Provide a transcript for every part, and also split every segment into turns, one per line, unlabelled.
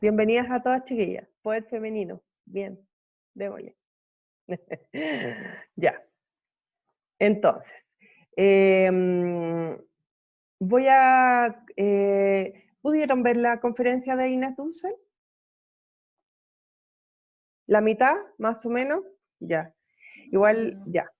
Bienvenidas a todas, chiquillas. Poder femenino. Bien, démosle. Ya. Entonces, voy a... ¿pudieron ver la conferencia de Inés Dussel? ¿La mitad, más o menos? Ya. Igual, ya.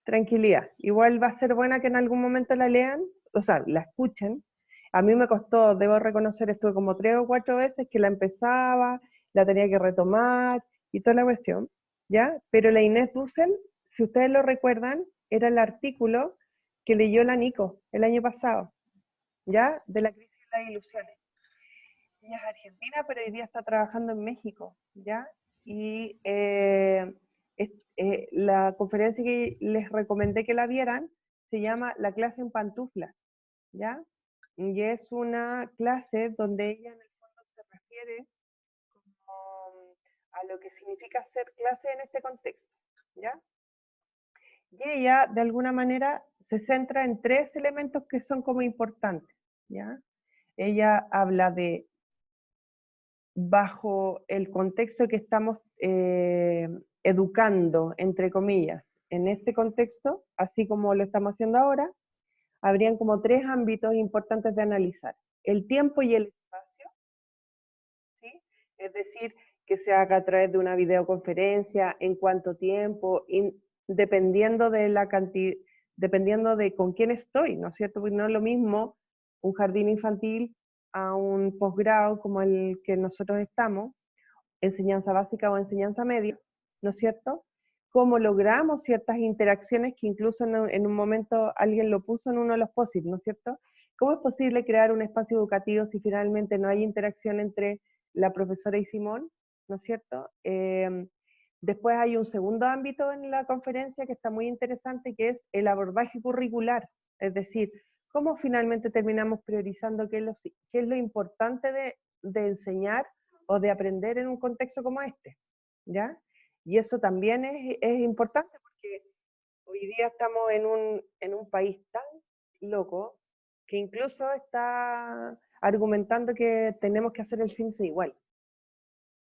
Tranquilidad. Igual va a ser buena que en algún momento la lean, o sea, la escuchen. A mí me costó, debo reconocer, estuve como 3 o 4 veces que la empezaba, la tenía que retomar y toda la cuestión, ¿ya? Pero la Inés Dussel, si ustedes lo recuerdan, era el artículo que leyó la Nico el año pasado, ¿ya? De la crisis de las ilusiones. Ella es argentina, pero hoy día está trabajando en México, ¿ya? Y la conferencia que les recomendé que la vieran se llama La clase en pantuflas, ¿ya? Y es una clase donde ella en el fondo se refiere como a lo que significa hacer clase en este contexto, ¿ya? Y ella, de alguna manera, se centra en 3 elementos que son como importantes, ¿ya? Ella habla de bajo el contexto que estamos educando, entre comillas, en este contexto, así como lo estamos haciendo ahora, habrían como 3 ámbitos importantes de analizar. El tiempo y el espacio, ¿sí? Es decir, que se haga a través de una videoconferencia, en cuánto tiempo, dependiendo de la cantidad, dependiendo de con quién estoy, ¿no es cierto? Porque no es lo mismo un jardín infantil a un posgrado como el que nosotros estamos, enseñanza básica o enseñanza media, ¿no es cierto? Cómo logramos ciertas interacciones que incluso en un momento alguien lo puso en uno de los post-its, ¿no es cierto? ¿Cómo es posible crear un espacio educativo si finalmente no hay interacción entre la profesora y Simón, ¿no es cierto? Después hay un segundo ámbito en la conferencia que está muy interesante, que es el abordaje curricular, es decir, cómo finalmente terminamos priorizando qué es lo importante de enseñar o de aprender en un contexto como este, ¿ya? Y eso también es importante porque hoy día estamos en un país tan loco que incluso está argumentando que tenemos que hacer el CIMSE igual,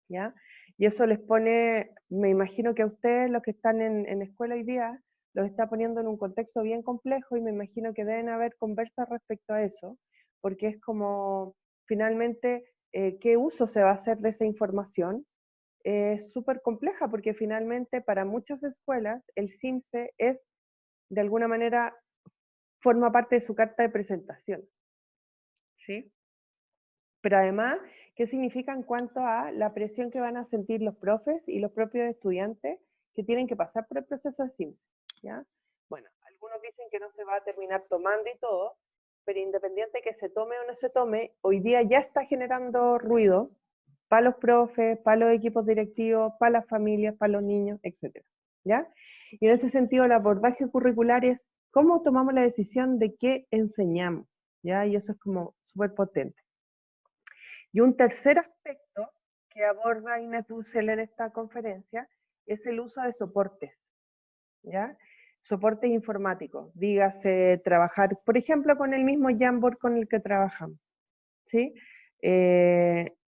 ¿ya? Y eso les pone, me imagino que a ustedes, los que están en escuela hoy día, los está poniendo en un contexto bien complejo y me imagino que deben haber conversas respecto a eso, porque es como, finalmente, ¿qué uso se va a hacer de esa información? Es súper compleja porque finalmente para muchas escuelas el CIMSE es, de alguna manera, forma parte de su carta de presentación, ¿sí? Pero además, ¿qué significa en cuanto a la presión que van a sentir los profes y los propios estudiantes que tienen que pasar por el proceso de CIMSE? ¿Ya? Bueno, algunos dicen que no se va a terminar tomando y todo, pero independiente que se tome o no se tome, hoy día ya está generando ruido para los profes, para los equipos directivos, para las familias, para los niños, etc. ¿Ya? Y en ese sentido, el abordaje curricular es cómo tomamos la decisión de qué enseñamos, ¿ya? Y eso es como súper potente. Y un tercer aspecto que aborda Inés Dussel en esta conferencia es el uso de soportes, ¿ya? Soportes informáticos, dígase trabajar, por ejemplo, con el mismo Jamboard con el que trabajamos, ¿sí?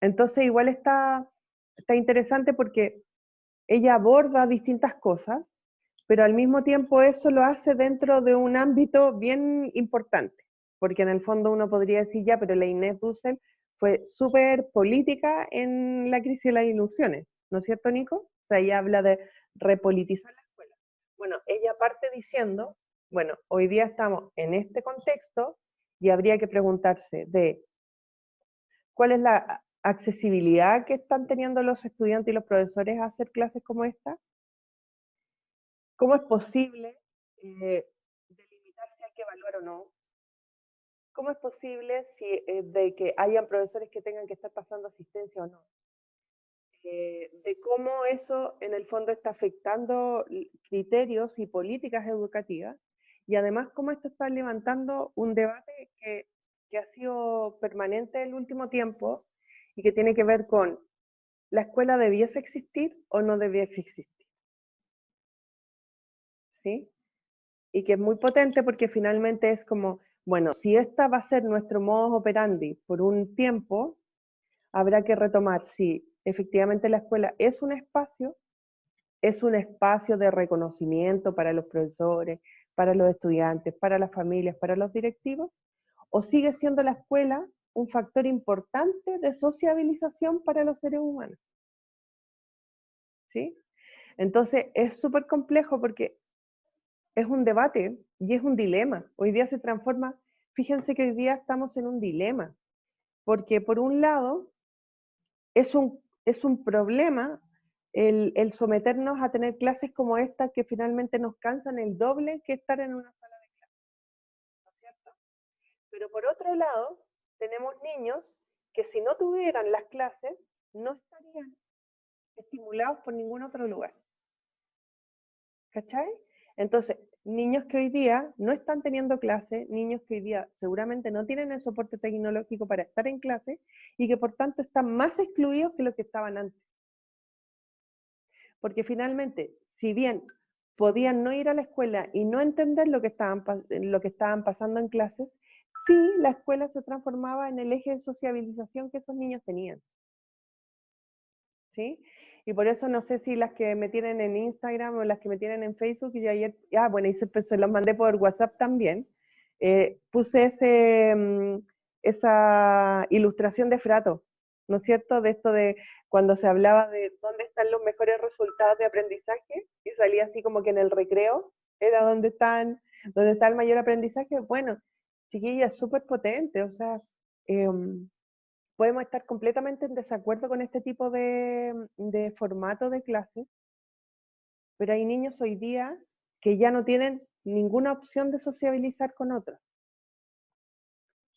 Entonces igual está interesante porque ella aborda distintas cosas, pero al mismo tiempo eso lo hace dentro de un ámbito bien importante, porque en el fondo uno podría decir ya, pero la Inés Dussel fue súper política en la crisis de las ilusiones, ¿no es cierto, Nico? O sea, ella habla de repolitizar la escuela. Bueno, ella parte diciendo, bueno, hoy día estamos en este contexto y habría que preguntarse de cuál es la accesibilidad que están teniendo los estudiantes y los profesores a hacer clases como esta. ¿Cómo es posible delimitar si hay que evaluar o no? ¿Cómo es posible de que hayan profesores que tengan que estar pasando asistencia o no? De cómo eso en el fondo está afectando criterios y políticas educativas y además cómo esto está levantando un debate que ha sido permanente el último tiempo y que tiene que ver con ¿la escuela debiese existir o no debiese existir? ¿Sí? Y que es muy potente porque finalmente es como, bueno, si esta va a ser nuestro modus operandi por un tiempo, habrá que retomar si efectivamente la escuela es un espacio de reconocimiento para los profesores, para los estudiantes, para las familias, para los directivos, o sigue siendo la escuela un factor importante de sociabilización para los seres humanos. ¿Sí? Entonces es súper complejo porque es un debate y es un dilema. Hoy día se transforma, fíjense que hoy día estamos en un dilema, porque por un lado es un problema el someternos a tener clases como esta que finalmente nos cansan el doble que estar en una sala de clases, ¿no es cierto? Pero por otro lado, tenemos niños que si no tuvieran las clases, no estarían estimulados por ningún otro lugar. ¿Cachai? Entonces, niños que hoy día no están teniendo clase, niños que hoy día seguramente no tienen el soporte tecnológico para estar en clase y que por tanto están más excluidos que los que estaban antes. Porque finalmente, si bien podían no ir a la escuela y no entender lo que estaban pasando en clases, sí la escuela se transformaba en el eje de sociabilización que esos niños tenían. ¿Sí? Y por eso no sé si las que me tienen en Instagram o las que me tienen en Facebook, y yo ayer, bueno, y se los mandé por WhatsApp también, puse esa ilustración de Frato, ¿no es cierto? De esto de cuando se hablaba de dónde están los mejores resultados de aprendizaje, y salía así como que en el recreo era donde está el mayor aprendizaje. Bueno, chiquilla, es súper potente, o sea, podemos estar completamente en desacuerdo con este tipo de formato de clases, pero hay niños hoy día que ya no tienen ninguna opción de sociabilizar con otros.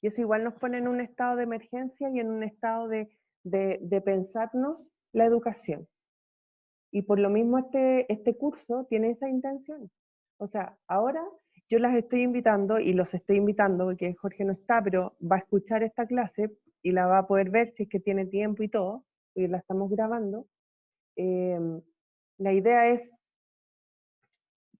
Y eso igual nos pone en un estado de emergencia y en un estado de pensarnos la educación. Y por lo mismo este curso tiene esa intención. O sea, ahora yo las estoy invitando y los estoy invitando, porque Jorge no está, pero va a escuchar esta clase y la va a poder ver si es que tiene tiempo y todo, porque la estamos grabando. Eh, la idea es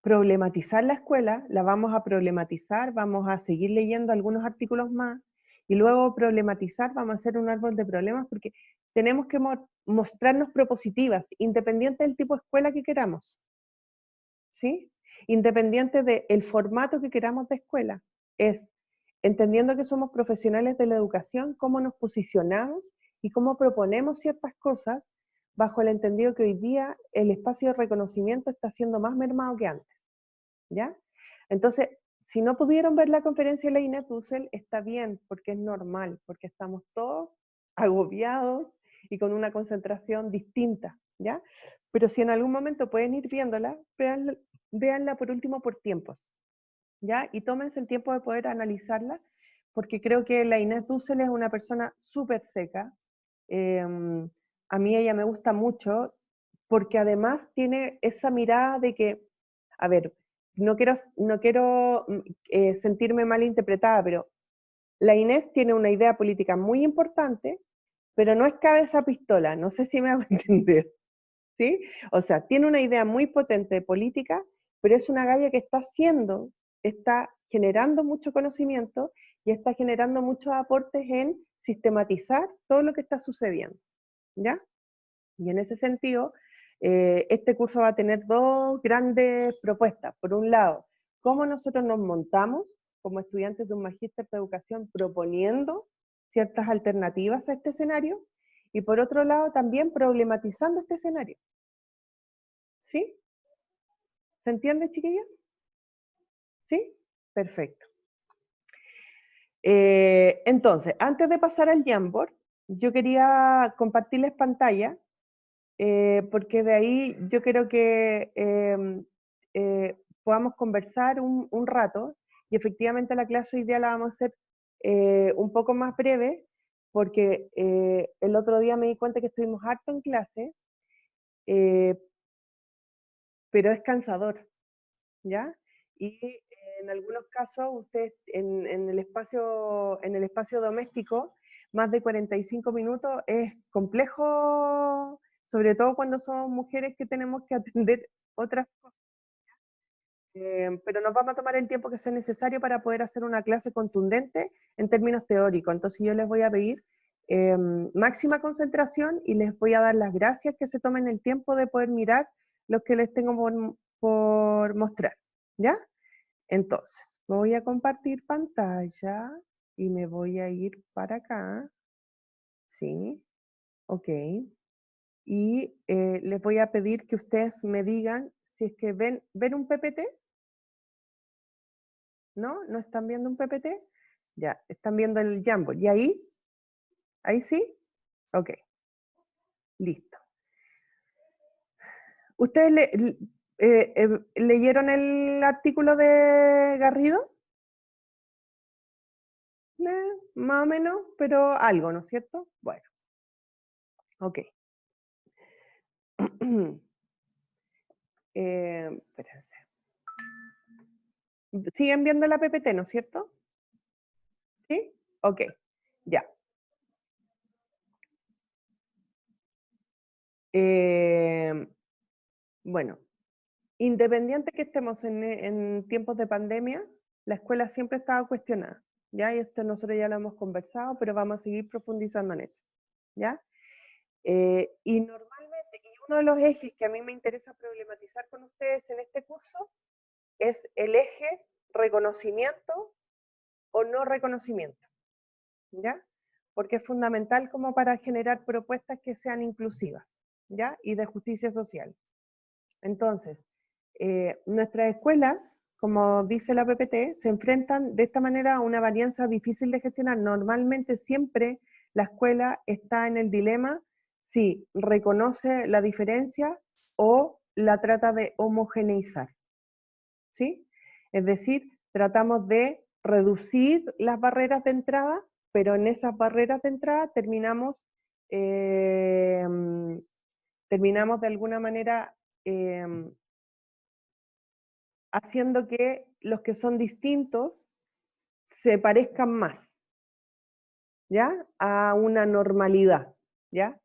problematizar la escuela, la vamos a problematizar, vamos a seguir leyendo algunos artículos más y luego problematizar, vamos a hacer un árbol de problemas porque tenemos que mostrarnos propositivas, independiente del tipo de escuela que queramos, ¿sí? Independiente del formato que queramos de escuela. Es entendiendo que somos profesionales de la educación, cómo nos posicionamos y cómo proponemos ciertas cosas bajo el entendido que hoy día el espacio de reconocimiento está siendo más mermado que antes. ¿Ya? Entonces, si no pudieron ver la conferencia de la Inés Dussel, está bien, porque es normal, porque estamos todos agobiados y con una concentración distinta, ¿ya? Pero si en algún momento pueden ir viéndola, véanla por último por tiempos, ¿ya? Y tómense el tiempo de poder analizarla, porque creo que la Inés Dussel es una persona súper seca. A mí ella me gusta mucho, porque además tiene esa mirada de que, a ver, no quiero sentirme mal interpretada, pero la Inés tiene una idea política muy importante, pero no es cabeza pistola, no sé si me hago entender, ¿sí? O sea, tiene una idea muy potente de política, pero es una galla que está generando mucho conocimiento y está generando muchos aportes en sistematizar todo lo que está sucediendo, ¿ya? Y en ese sentido, este curso va a tener dos grandes propuestas. Por un lado, cómo nosotros nos montamos como estudiantes de un magíster de educación proponiendo ciertas alternativas a este escenario, y por otro lado también problematizando este escenario. ¿Sí? ¿Se entiende, chiquillas? ¿Sí? Perfecto. Entonces, antes de pasar al Jamboard, yo quería compartirles pantalla, porque de ahí yo quiero que podamos conversar un rato, y efectivamente la clase hoy día la vamos a hacer un poco más breve, porque el otro día me di cuenta que estuvimos harto en clase, eh, pero es cansador, ¿ya? Y en algunos casos, ustedes en el espacio doméstico, más de 45 minutos es complejo, sobre todo cuando somos mujeres que tenemos que atender otras cosas. Pero nos vamos a tomar el tiempo que sea necesario para poder hacer una clase contundente en términos teóricos. Entonces yo les voy a pedir máxima concentración y les voy a dar las gracias que se tomen el tiempo de poder mirar lo que les tengo por mostrar, ¿ya? Entonces, voy a compartir pantalla y me voy a ir para acá, ¿sí? Ok. Y les voy a pedir que ustedes me digan si es que ven un PPT, ¿no? ¿No están viendo un PPT? Ya, están viendo el Jamboard. ¿Y ahí? ¿Ahí sí? Ok, listo. ¿Ustedes leyeron el artículo de Garrido? Más o menos, pero algo, ¿no es cierto? Bueno, ok. Espérense. ¿Siguen viendo la PPT, no es cierto? ¿Sí? Ok, ya. Bueno, independiente que estemos en tiempos de pandemia, la escuela siempre estaba cuestionada, ¿ya? Y esto nosotros ya lo hemos conversado, pero vamos a seguir profundizando en eso, ¿ya? Y normalmente, y uno de los ejes que a mí me interesa problematizar con ustedes en este curso es el eje reconocimiento o no reconocimiento, ¿ya? Porque es fundamental como para generar propuestas que sean inclusivas, ¿ya? Y de justicia social. Entonces, nuestras escuelas, como dice la PPT, se enfrentan de esta manera a una varianza difícil de gestionar. Normalmente siempre la escuela está en el dilema si reconoce la diferencia o la trata de homogeneizar, ¿sí? Es decir, tratamos de reducir las barreras de entrada, pero en esas barreras de entrada terminamos de alguna manera haciendo que los que son distintos se parezcan más, ¿ya? A una normalidad, ¿ya?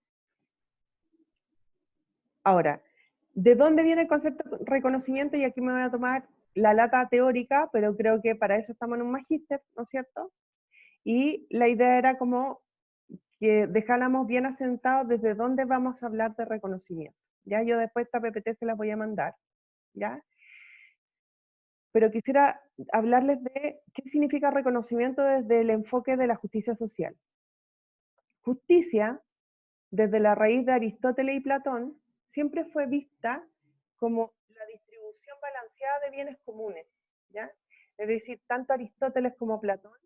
Ahora, ¿de dónde viene el concepto de reconocimiento? Y aquí me voy a tomar la lata teórica, pero creo que para eso estamos en un magíster, ¿no es cierto? Y la idea era como que dejáramos bien asentado desde dónde vamos a hablar de reconocimiento, ¿ya? Yo después esta PPT se las voy a mandar, ¿ya? Pero quisiera hablarles de qué significa reconocimiento desde el enfoque de la justicia social. Justicia, desde la raíz de Aristóteles y Platón, siempre fue vista como la distribución balanceada de bienes comunes, ¿ya? Es decir, tanto Aristóteles como Platón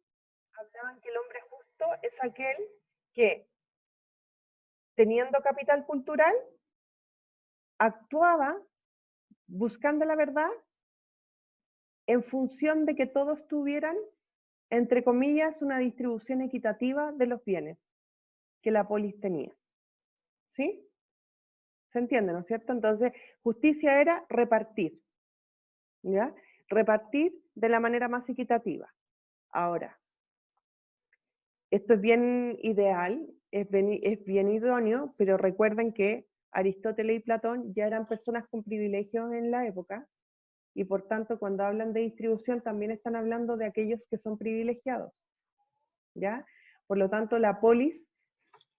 hablaban que el hombre justo es aquel que, teniendo capital cultural, actuaba buscando la verdad en función de que todos tuvieran, entre comillas, una distribución equitativa de los bienes que la polis tenía. ¿Sí? ¿Se entiende, no es cierto? Entonces, justicia era repartir, ¿ya? Repartir de la manera más equitativa. Ahora, esto es bien ideal, es bien idóneo, pero recuerden que Aristóteles y Platón ya eran personas con privilegios en la época, y por tanto, cuando hablan de distribución, también están hablando de aquellos que son privilegiados, ¿ya? Por lo tanto, la polis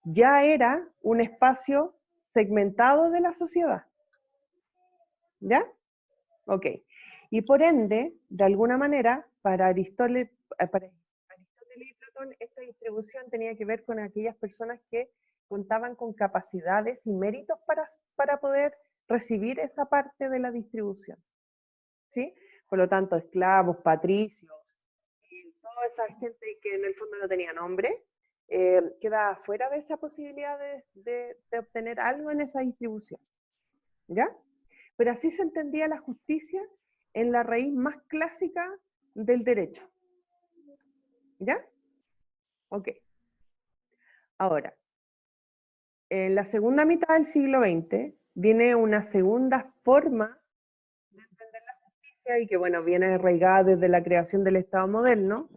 ya era un espacio segmentado de la sociedad, ¿ya? Ok. Y por ende, de alguna manera, para Aristóteles y Platón, esta distribución tenía que ver con aquellas personas que contaban con capacidades y méritos para poder recibir esa parte de la distribución, ¿sí? Por lo tanto, esclavos, patricios, y toda esa gente que en el fondo no tenía nombre, queda fuera de esa posibilidad de obtener algo en esa distribución, ¿ya? Pero así se entendía la justicia en la raíz más clásica del derecho, ¿ya? Ok. Ahora, en la segunda mitad del siglo XX viene una segunda forma de entender la justicia y que, bueno, viene arraigada desde la creación del Estado moderno,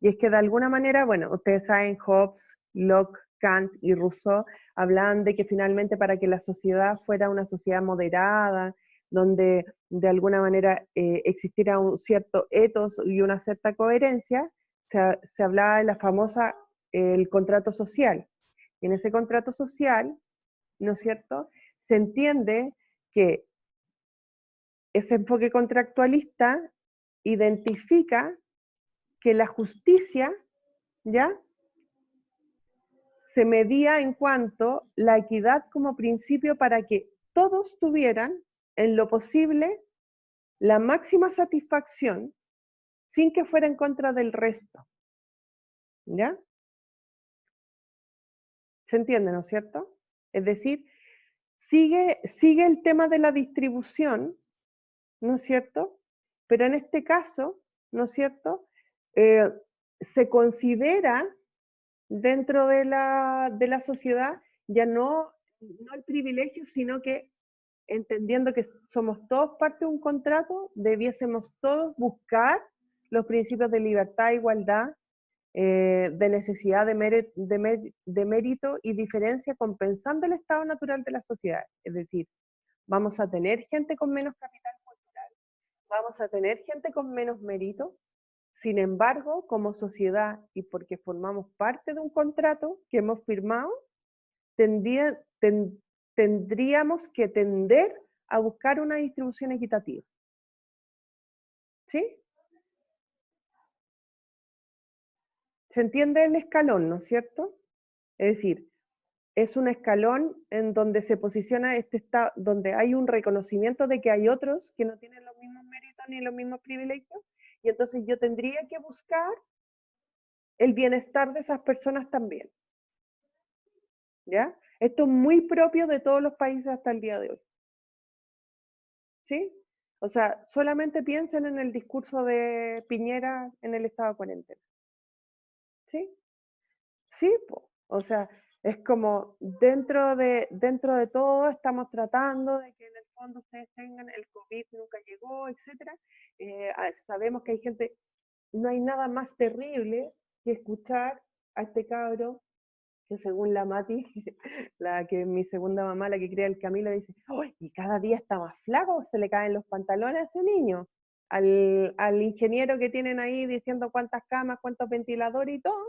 y es que de alguna manera, bueno, ustedes saben, Hobbes, Locke, Kant y Rousseau hablaban de que finalmente para que la sociedad fuera una sociedad moderada, donde de alguna manera existiera un cierto ethos y una cierta coherencia, se hablaba de la famosa, el contrato social, En ese contrato social, ¿no es cierto?, se entiende que ese enfoque contractualista identifica que la justicia, ¿ya?, se medía en cuanto la equidad como principio para que todos tuvieran, en lo posible, la máxima satisfacción sin que fuera en contra del resto. ¿Ya? ¿Se entiende, no es cierto? Es decir, sigue el tema de la distribución, ¿no es cierto? Pero en este caso, ¿no es cierto?, se considera dentro de la sociedad ya no el privilegio, sino que entendiendo que somos todos parte de un contrato, debiésemos todos buscar los principios de libertad, igualdad, de necesidad de mérito y diferencia, compensando el estado natural de la sociedad. Es decir, vamos a tener gente con menos capital cultural, vamos a tener gente con menos mérito. Sin embargo, como sociedad y porque formamos parte de un contrato que hemos firmado, tendríamos que tender a buscar una distribución equitativa. ¿Sí? ¿Se entiende el escalón, no es cierto? Es decir, es un escalón en donde se posiciona donde hay un reconocimiento de que hay otros que no tienen los mismos méritos ni los mismos privilegios, y entonces yo tendría que buscar el bienestar de esas personas también. ¿Ya? Esto es muy propio de todos los países hasta el día de hoy. ¿Sí? O sea, solamente piensen en el discurso de Piñera en el estado de cuarentena. ¿Sí? Sí, po. O sea, es como dentro de todo estamos tratando de que en el fondo ustedes tengan el COVID, nunca llegó, etc. Sabemos que hay gente, no hay nada más terrible que escuchar a este cabro que según la Mati, la que mi segunda mamá, la que cría el Camilo, dice, ¡ay! Y cada día está más flaco, se le caen los pantalones a ese niño. Al ingeniero que tienen ahí diciendo cuántas camas, cuántos ventiladores y todo.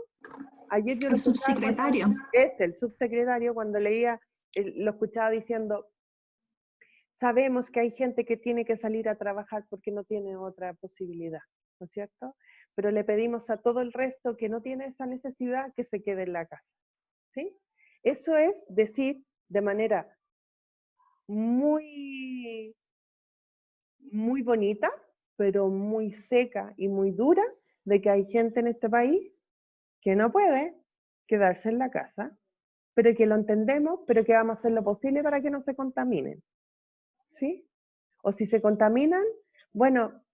Ayer yo
El subsecretario.
El subsecretario, cuando leía, lo escuchaba diciendo, sabemos que hay gente que tiene que salir a trabajar porque no tiene otra posibilidad, ¿no es cierto? Pero le pedimos a todo el resto que no tiene esa necesidad que se quede en la casa. ¿Sí? Eso es decir de manera muy, muy bonita, pero muy seca y muy dura, de que hay gente en este país que no puede quedarse en la casa, pero que lo entendemos, pero que vamos a hacer lo posible para que no se contaminen. ¿Sí? O si se contaminan, bueno,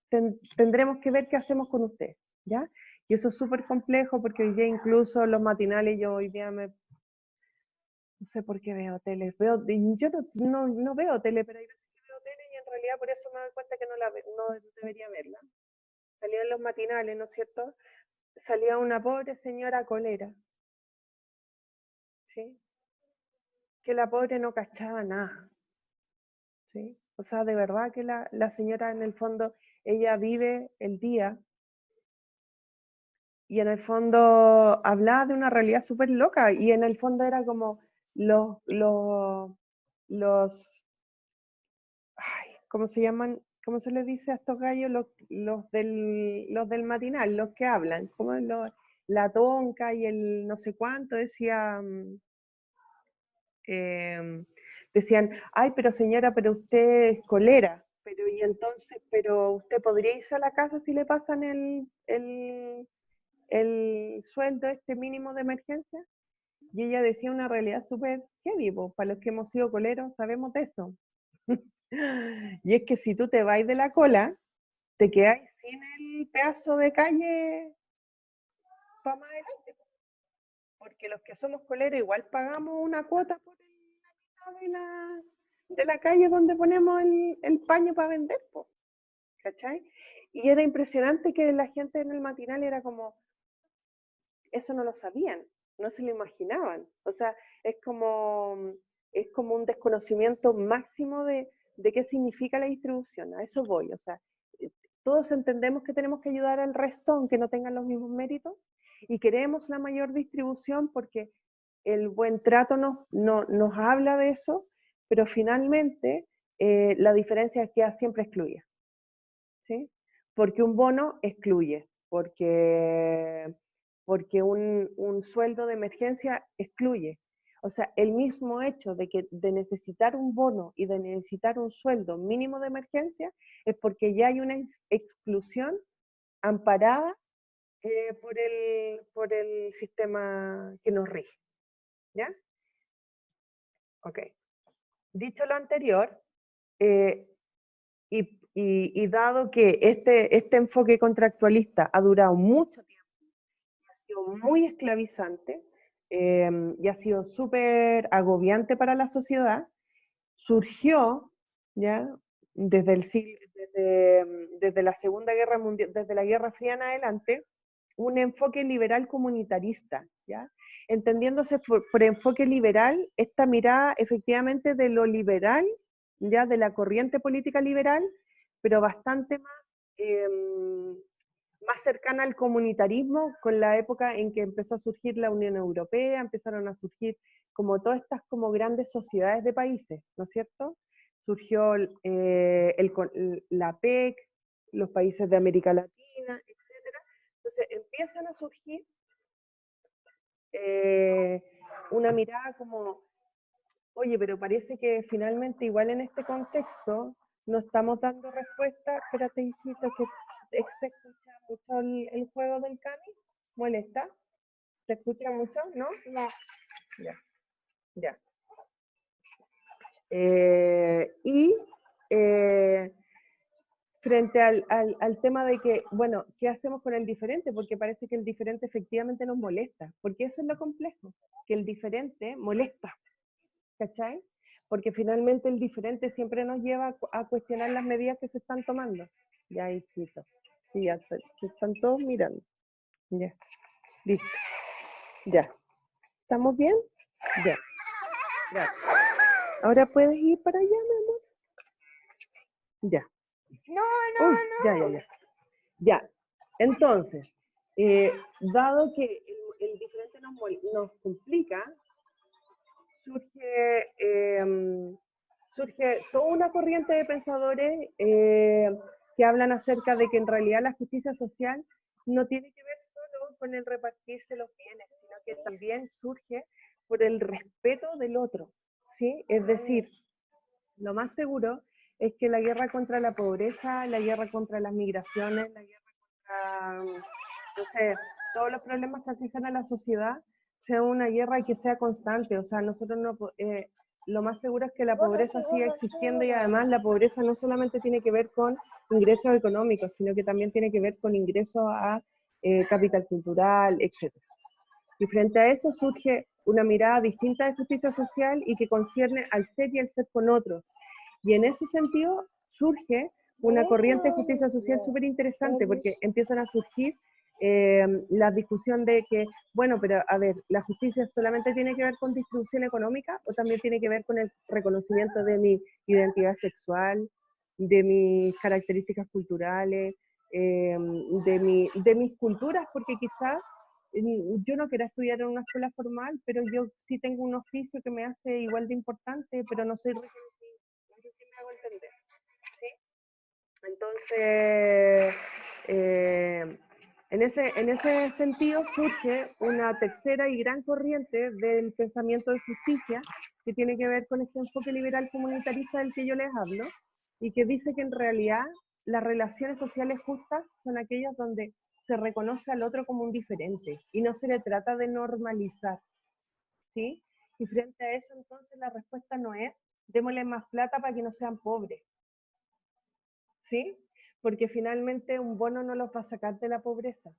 tendremos que ver qué hacemos con usted, ¿ya? Y eso es súper complejo porque hoy día incluso los matinales, yo hoy día no sé por qué veo tele. Yo no veo tele, pero hay veces que veo tele y en realidad por eso me doy cuenta que no debería verla. Salían los matinales, ¿no es cierto? Salía una pobre señora colera, ¿sí? Que la pobre no cachaba nada, ¿sí? O sea, de verdad que la señora en el fondo, ella vive el día y en el fondo hablaba de una realidad súper loca y en el fondo era como los ¿cómo se llaman? ¿Cómo se les dice a estos gallos? Los del matinal, los que hablan, como la tonca y el no sé cuánto, decían, ay, pero señora, pero usted es colera, pero y entonces, pero usted podría irse a la casa si le pasan el sueldo este mínimo de emergencia. Y ella decía una realidad súper heavy, para los que hemos sido coleros sabemos de eso. Y es que si tú te vas de la cola, te quedas sin el pedazo de calle para más adelante. Porque los que somos coleros igual pagamos una cuota por la mitad de la calle donde ponemos el paño para vender, ¿cachai? Y era impresionante que la gente en el matinal era como, eso no lo sabían, no se lo imaginaban. O sea, es como un desconocimiento máximo de qué significa la distribución. A eso voy. O sea, todos entendemos que tenemos que ayudar al resto, aunque no tengan los mismos méritos, y queremos la mayor distribución porque el buen trato nos habla de eso, pero finalmente la diferencia es que siempre excluye, ¿sí? Porque un bono excluye, porque un sueldo de emergencia excluye. O sea, el mismo hecho de necesitar un bono y de necesitar un sueldo mínimo de emergencia es porque ya hay una exclusión amparada por el sistema que nos rige. ¿Ya? Ok. Dicho lo anterior, y dado que este enfoque contractualista ha durado mucho tiempo, ha sido muy esclavizante y ha sido súper agobiante para la sociedad, surgió, ¿ya? Desde la Segunda Guerra Mundial, desde la Guerra Fría en adelante, un enfoque liberal comunitarista, ¿ya? Entendiéndose por enfoque liberal, esta mirada efectivamente de lo liberal, ya de la corriente política liberal, pero bastante más cercana al comunitarismo, con la época en que empezó a surgir la Unión Europea, empezaron a surgir como todas estas como grandes sociedades de países, ¿no es cierto? Surgió la PEC, los países de América Latina, etc. Entonces empiezan a surgir una mirada como, oye, pero parece que finalmente igual en este contexto no estamos dando respuesta. Espérate, hijito, que se escucha mucho el juego del Cami. ¿Molesta? ¿Se escucha mucho? ¿No? No. Ya, ya. Y frente al tema de que, bueno, ¿qué hacemos con el diferente? Porque parece que el diferente efectivamente nos molesta, porque eso es lo complejo, que el diferente molesta, ¿cachai? Porque finalmente el diferente siempre nos lleva a cuestionar las medidas que se están tomando. Ya, hijito. Sí, ya están todos mirando. Ya, listo. Ya. ¿Estamos bien? Ya. Ya. Ahora puedes ir para allá, mi amor. Ya. No. Uy, ya. Ya. Entonces, dado que el diferente nos complica, surge toda una corriente de pensadores que hablan acerca de que en realidad la justicia social no tiene que ver solo con el repartirse los bienes, sino que también surge por el respeto del otro, ¿sí? Es decir, lo más seguro es que la guerra contra la pobreza, la guerra contra las migraciones, la guerra contra, no sé, todos los problemas que aquejan a la sociedad, sea una guerra que sea constante. O sea, nosotros no, lo más seguro es que la pobreza siga existiendo, y además la pobreza no solamente tiene que ver con ingresos económicos, sino que también tiene que ver con ingresos a capital cultural, etc. Y frente a eso surge una mirada distinta de justicia social y que concierne al ser y al ser con otros. Y en ese sentido surge una corriente de justicia social súper interesante, porque empiezan a surgir la discusión de que, bueno, pero a ver, ¿la justicia solamente tiene que ver con distribución económica o también tiene que ver con el reconocimiento de mi identidad sexual, de mis características culturales, de mis culturas? Porque quizás yo no quiero estudiar en una escuela formal, pero yo sí tengo un oficio que me hace igual de importante, pero no soy reconocida. No sé si me hago entender, ¿sí? Entonces, en ese sentido surge una tercera y gran corriente del pensamiento de justicia que tiene que ver con este enfoque liberal comunitarista del que yo les hablo, y que dice que en realidad las relaciones sociales justas son aquellas donde se reconoce al otro como un diferente y no se le trata de normalizar, ¿sí? Y frente a eso, entonces, la respuesta no es démosle más plata para que no sean pobres, ¿sí? Porque finalmente un bono no los va a sacar de la pobreza.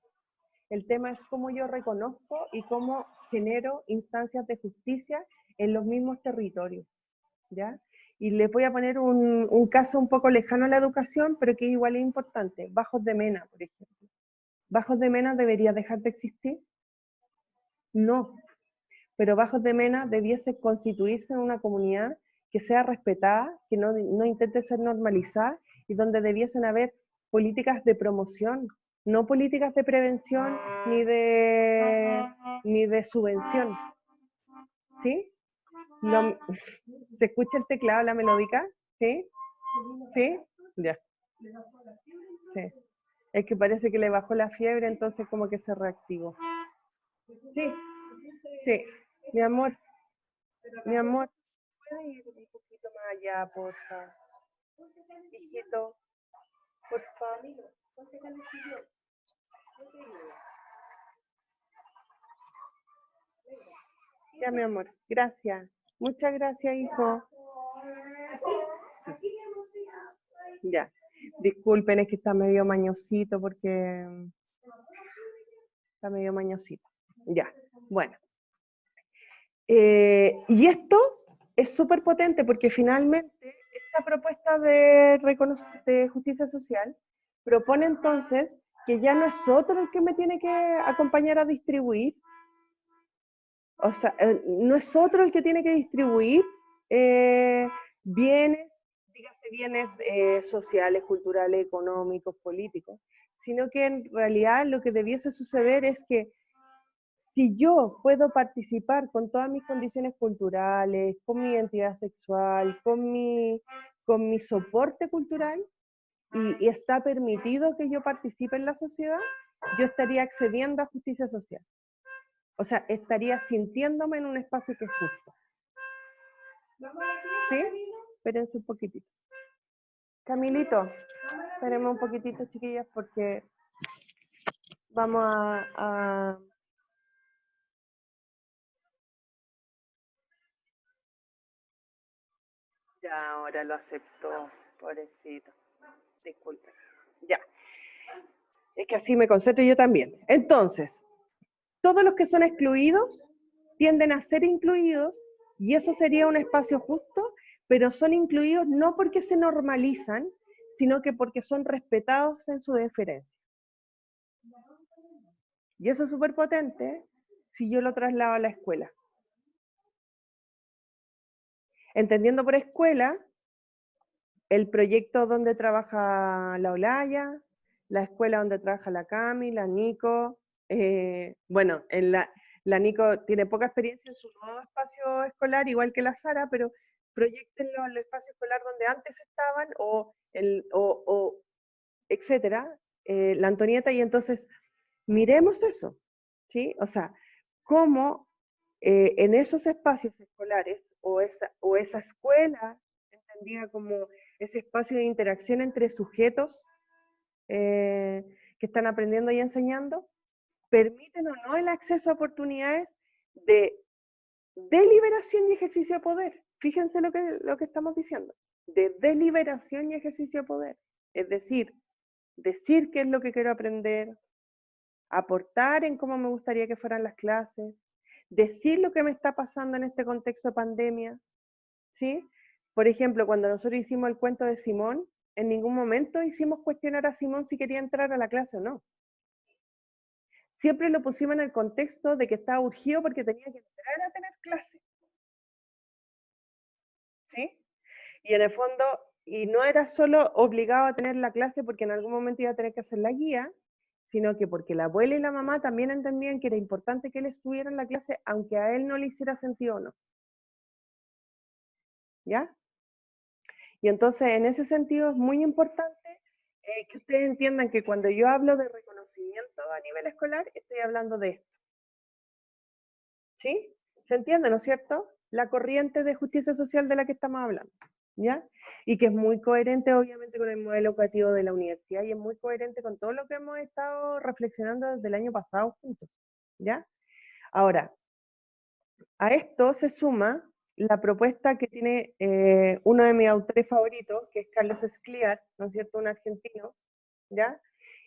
El tema es cómo yo reconozco y cómo genero instancias de justicia en los mismos territorios, ¿ya? Y les voy a poner un caso un poco lejano a la educación, pero que igual es importante. Bajos de Mena, por ejemplo. ¿Bajos de Mena debería dejar de existir? No, pero Bajos de Mena debiese constituirse en una comunidad que sea respetada, que no intente ser normalizada, y donde debiesen haber políticas de promoción, no políticas de prevención ni de subvención, ¿Sí? Lo- ¿Se escucha el teclado, la melódica? ¿Sí? ¿Sí? Ya. Sí. Es que parece que le bajó la fiebre, entonces como que se reactivó. Sí, sí. Mi amor, mi amor, ¿puedes ir un poquito más allá, porfa? Hijito, porfa. Ya, mi amor. Gracias. Muchas gracias, hijo. Ya. Disculpen, es que está medio mañosito porque está medio mañosito. Ya. Bueno. Y esto es súper potente porque finalmente esta propuesta de justicia social propone entonces que ya no es otro el que me tiene que acompañar a distribuir, o sea, no es otro el que tiene que distribuir eh, bienes, dígase bienes sociales, culturales, económicos, políticos, sino que en realidad lo que debiese suceder es que si yo puedo participar con todas mis condiciones culturales, con mi identidad sexual, con mi soporte cultural, y está permitido que yo participe en la sociedad, yo estaría accediendo a justicia social. O sea, estaría sintiéndome en un espacio que es justo. ¿Sí? Espérense un poquitito. Camilito, espérenme un poquitito, chiquillas, porque vamos a... Ya, ahora lo aceptó, pobrecito. Disculpen. Ya, es que así me concentro yo también. Entonces, todos los que son excluidos tienden a ser incluidos y eso sería un espacio justo, pero son incluidos no porque se normalizan, sino que porque son respetados en su deferencia. Y eso es súper potente si yo lo traslado a la escuela. Entendiendo por escuela el proyecto donde trabaja la Olaya, la escuela donde trabaja la Cami, la Nico. Bueno, la Nico tiene poca experiencia en su nuevo espacio escolar, igual que la Sara, pero proyectenlo en el espacio escolar donde antes estaban o etcétera, la Antonieta, y entonces miremos eso, ¿sí? O sea, cómo en esos espacios escolares o esa escuela, entendida como ese espacio de interacción entre sujetos que están aprendiendo y enseñando, permiten o no el acceso a oportunidades de deliberación y ejercicio de poder. Fíjense lo que estamos diciendo, de deliberación y ejercicio de poder. Es decir qué es lo que quiero aprender, aportar en cómo me gustaría que fueran las clases, decir lo que me está pasando en este contexto de pandemia, ¿sí? Por ejemplo, cuando nosotros hicimos el cuento de Simón, en ningún momento hicimos cuestionar a Simón si quería entrar a la clase o no. Siempre lo pusimos en el contexto de que estaba urgido porque tenía que entrar a tener clase, ¿sí? Y en el fondo, y no era solo obligado a tener la clase porque en algún momento iba a tener que hacer la guía, sino que porque la abuela y la mamá también entendían que era importante que él estuviera en la clase, aunque a él no le hiciera sentido o no. ¿Ya? Y entonces, en ese sentido, es muy importante que ustedes entiendan que cuando yo hablo de reconocimiento a nivel escolar, estoy hablando de esto. ¿Sí? ¿Se entiende, no es cierto? La corriente de justicia social de la que estamos hablando. ¿Ya? Y que es muy coherente, obviamente, con el modelo educativo de la universidad y es muy coherente con todo lo que hemos estado reflexionando desde el año pasado juntos. ¿Ya? Ahora, a esto se suma la propuesta que tiene uno de mis autores favoritos, que es Carlos Escliar, ¿no es cierto?, un argentino, ¿ya?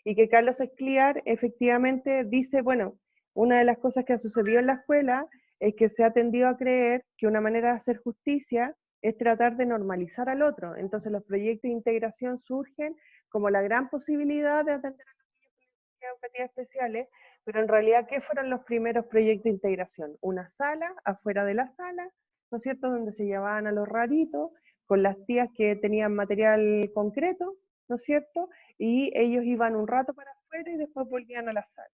Y que Carlos Escliar efectivamente dice, bueno, una de las cosas que ha sucedido en la escuela es que se ha tendido a creer que una manera de hacer justicia es tratar de normalizar al otro. Entonces los proyectos de integración surgen como la gran posibilidad de atender a los niños con necesidades educativas especiales, pero en realidad, ¿qué fueron los primeros proyectos de integración? Una sala, afuera de la sala, ¿no es cierto?, donde se llevaban a los raritos, con las tías que tenían material concreto, ¿no es cierto?, y ellos iban un rato para afuera y después volvían a la sala,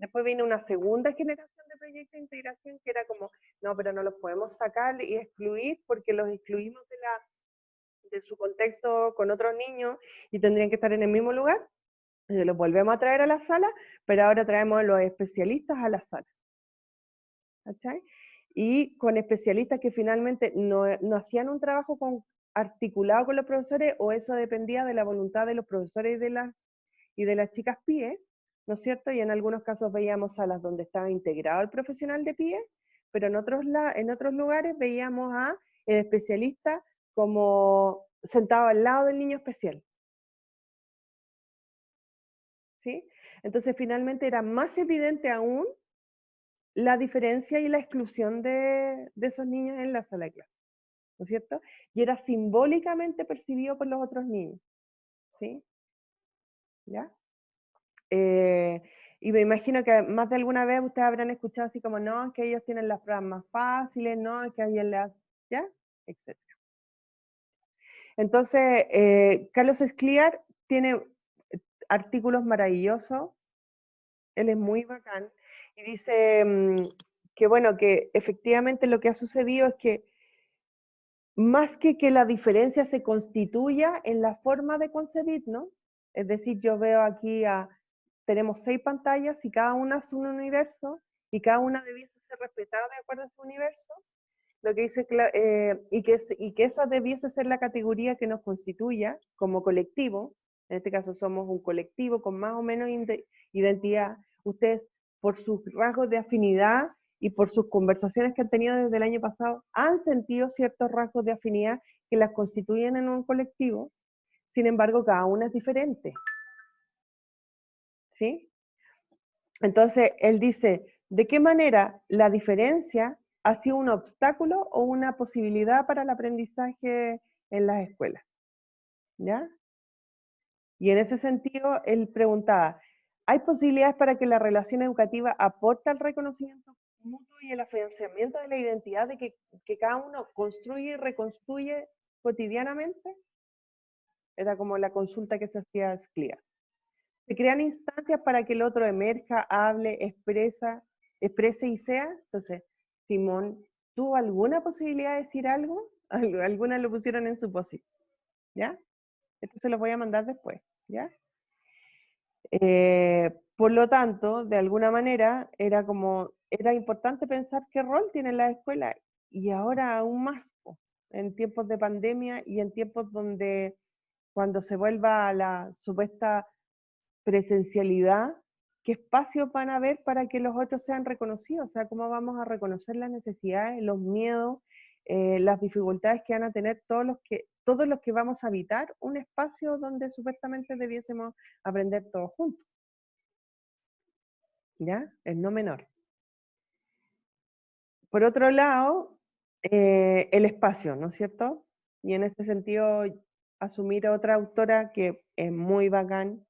Después vino una segunda generación de proyectos de integración que era como, no, pero no los podemos sacar y excluir porque los excluimos de su contexto con otros niños y tendrían que estar en el mismo lugar. Y los volvemos a traer a la sala, pero ahora traemos a los especialistas a la sala. ¿Cachai? Y con especialistas que finalmente no hacían un trabajo articulado con los profesores, o eso dependía de la voluntad de los profesores y de las chicas PIE, ¿no es cierto? Y en algunos casos veíamos salas donde estaba integrado el profesional de PIE, pero en otros lugares veíamos a el especialista como sentado al lado del niño especial. ¿Sí? Entonces finalmente era más evidente aún la diferencia y la exclusión de esos niños en la sala de clase, ¿no es cierto? Y era simbólicamente percibido por los otros niños, ¿sí? ¿Ya? Y me imagino que más de alguna vez ustedes habrán escuchado así como, no, que ellos tienen las pruebas más fáciles, no, que a ellos las, ¿ya? Etcétera. Entonces, Carlos Escliar tiene artículos maravillosos, él es muy bacán, y dice que bueno, que efectivamente lo que ha sucedido es que más que la diferencia se constituya en la forma de concebirnos, es decir, yo veo aquí tenemos 6 pantallas y cada una es un universo y cada una debiese ser respetada de acuerdo a su universo, lo que dice, y que esa debiese ser la categoría que nos constituya como colectivo. En este caso somos un colectivo con más o menos identidad. Ustedes, por sus rasgos de afinidad y por sus conversaciones que han tenido desde el año pasado, han sentido ciertos rasgos de afinidad que las constituyen en un colectivo. Sin embargo, cada una es diferente. ¿Sí? Entonces, él dice, ¿de qué manera la diferencia ha sido un obstáculo o una posibilidad para el aprendizaje en las escuelas? ¿Ya? Y en ese sentido, él preguntaba, ¿hay posibilidades para que la relación educativa aporte al reconocimiento mutuo y el afianzamiento de la identidad de que cada uno construye y reconstruye cotidianamente? Era como la consulta que se hacía a Sclia. ¿Se crean instancias para que el otro emerja, hable, exprese y sea? Entonces, Simón, ¿tuvo alguna posibilidad de decir algo? Algunas lo pusieron en su posición, ¿ya? Esto se lo voy a mandar después, ¿ya? Por lo tanto, de alguna manera, era importante pensar qué rol tiene la escuela, y ahora aún más, en tiempos de pandemia y en tiempos donde cuando se vuelva a la supuesta presencialidad, ¿qué espacios van a haber para que los otros sean reconocidos? O sea, ¿cómo vamos a reconocer las necesidades, los miedos, las dificultades que van a tener todos los que vamos a habitar un espacio donde supuestamente debiésemos aprender todos juntos? ¿Ya? Es no menor. Por otro lado, el espacio, ¿no es cierto? Y en este sentido, asumir a otra autora que es muy bacán,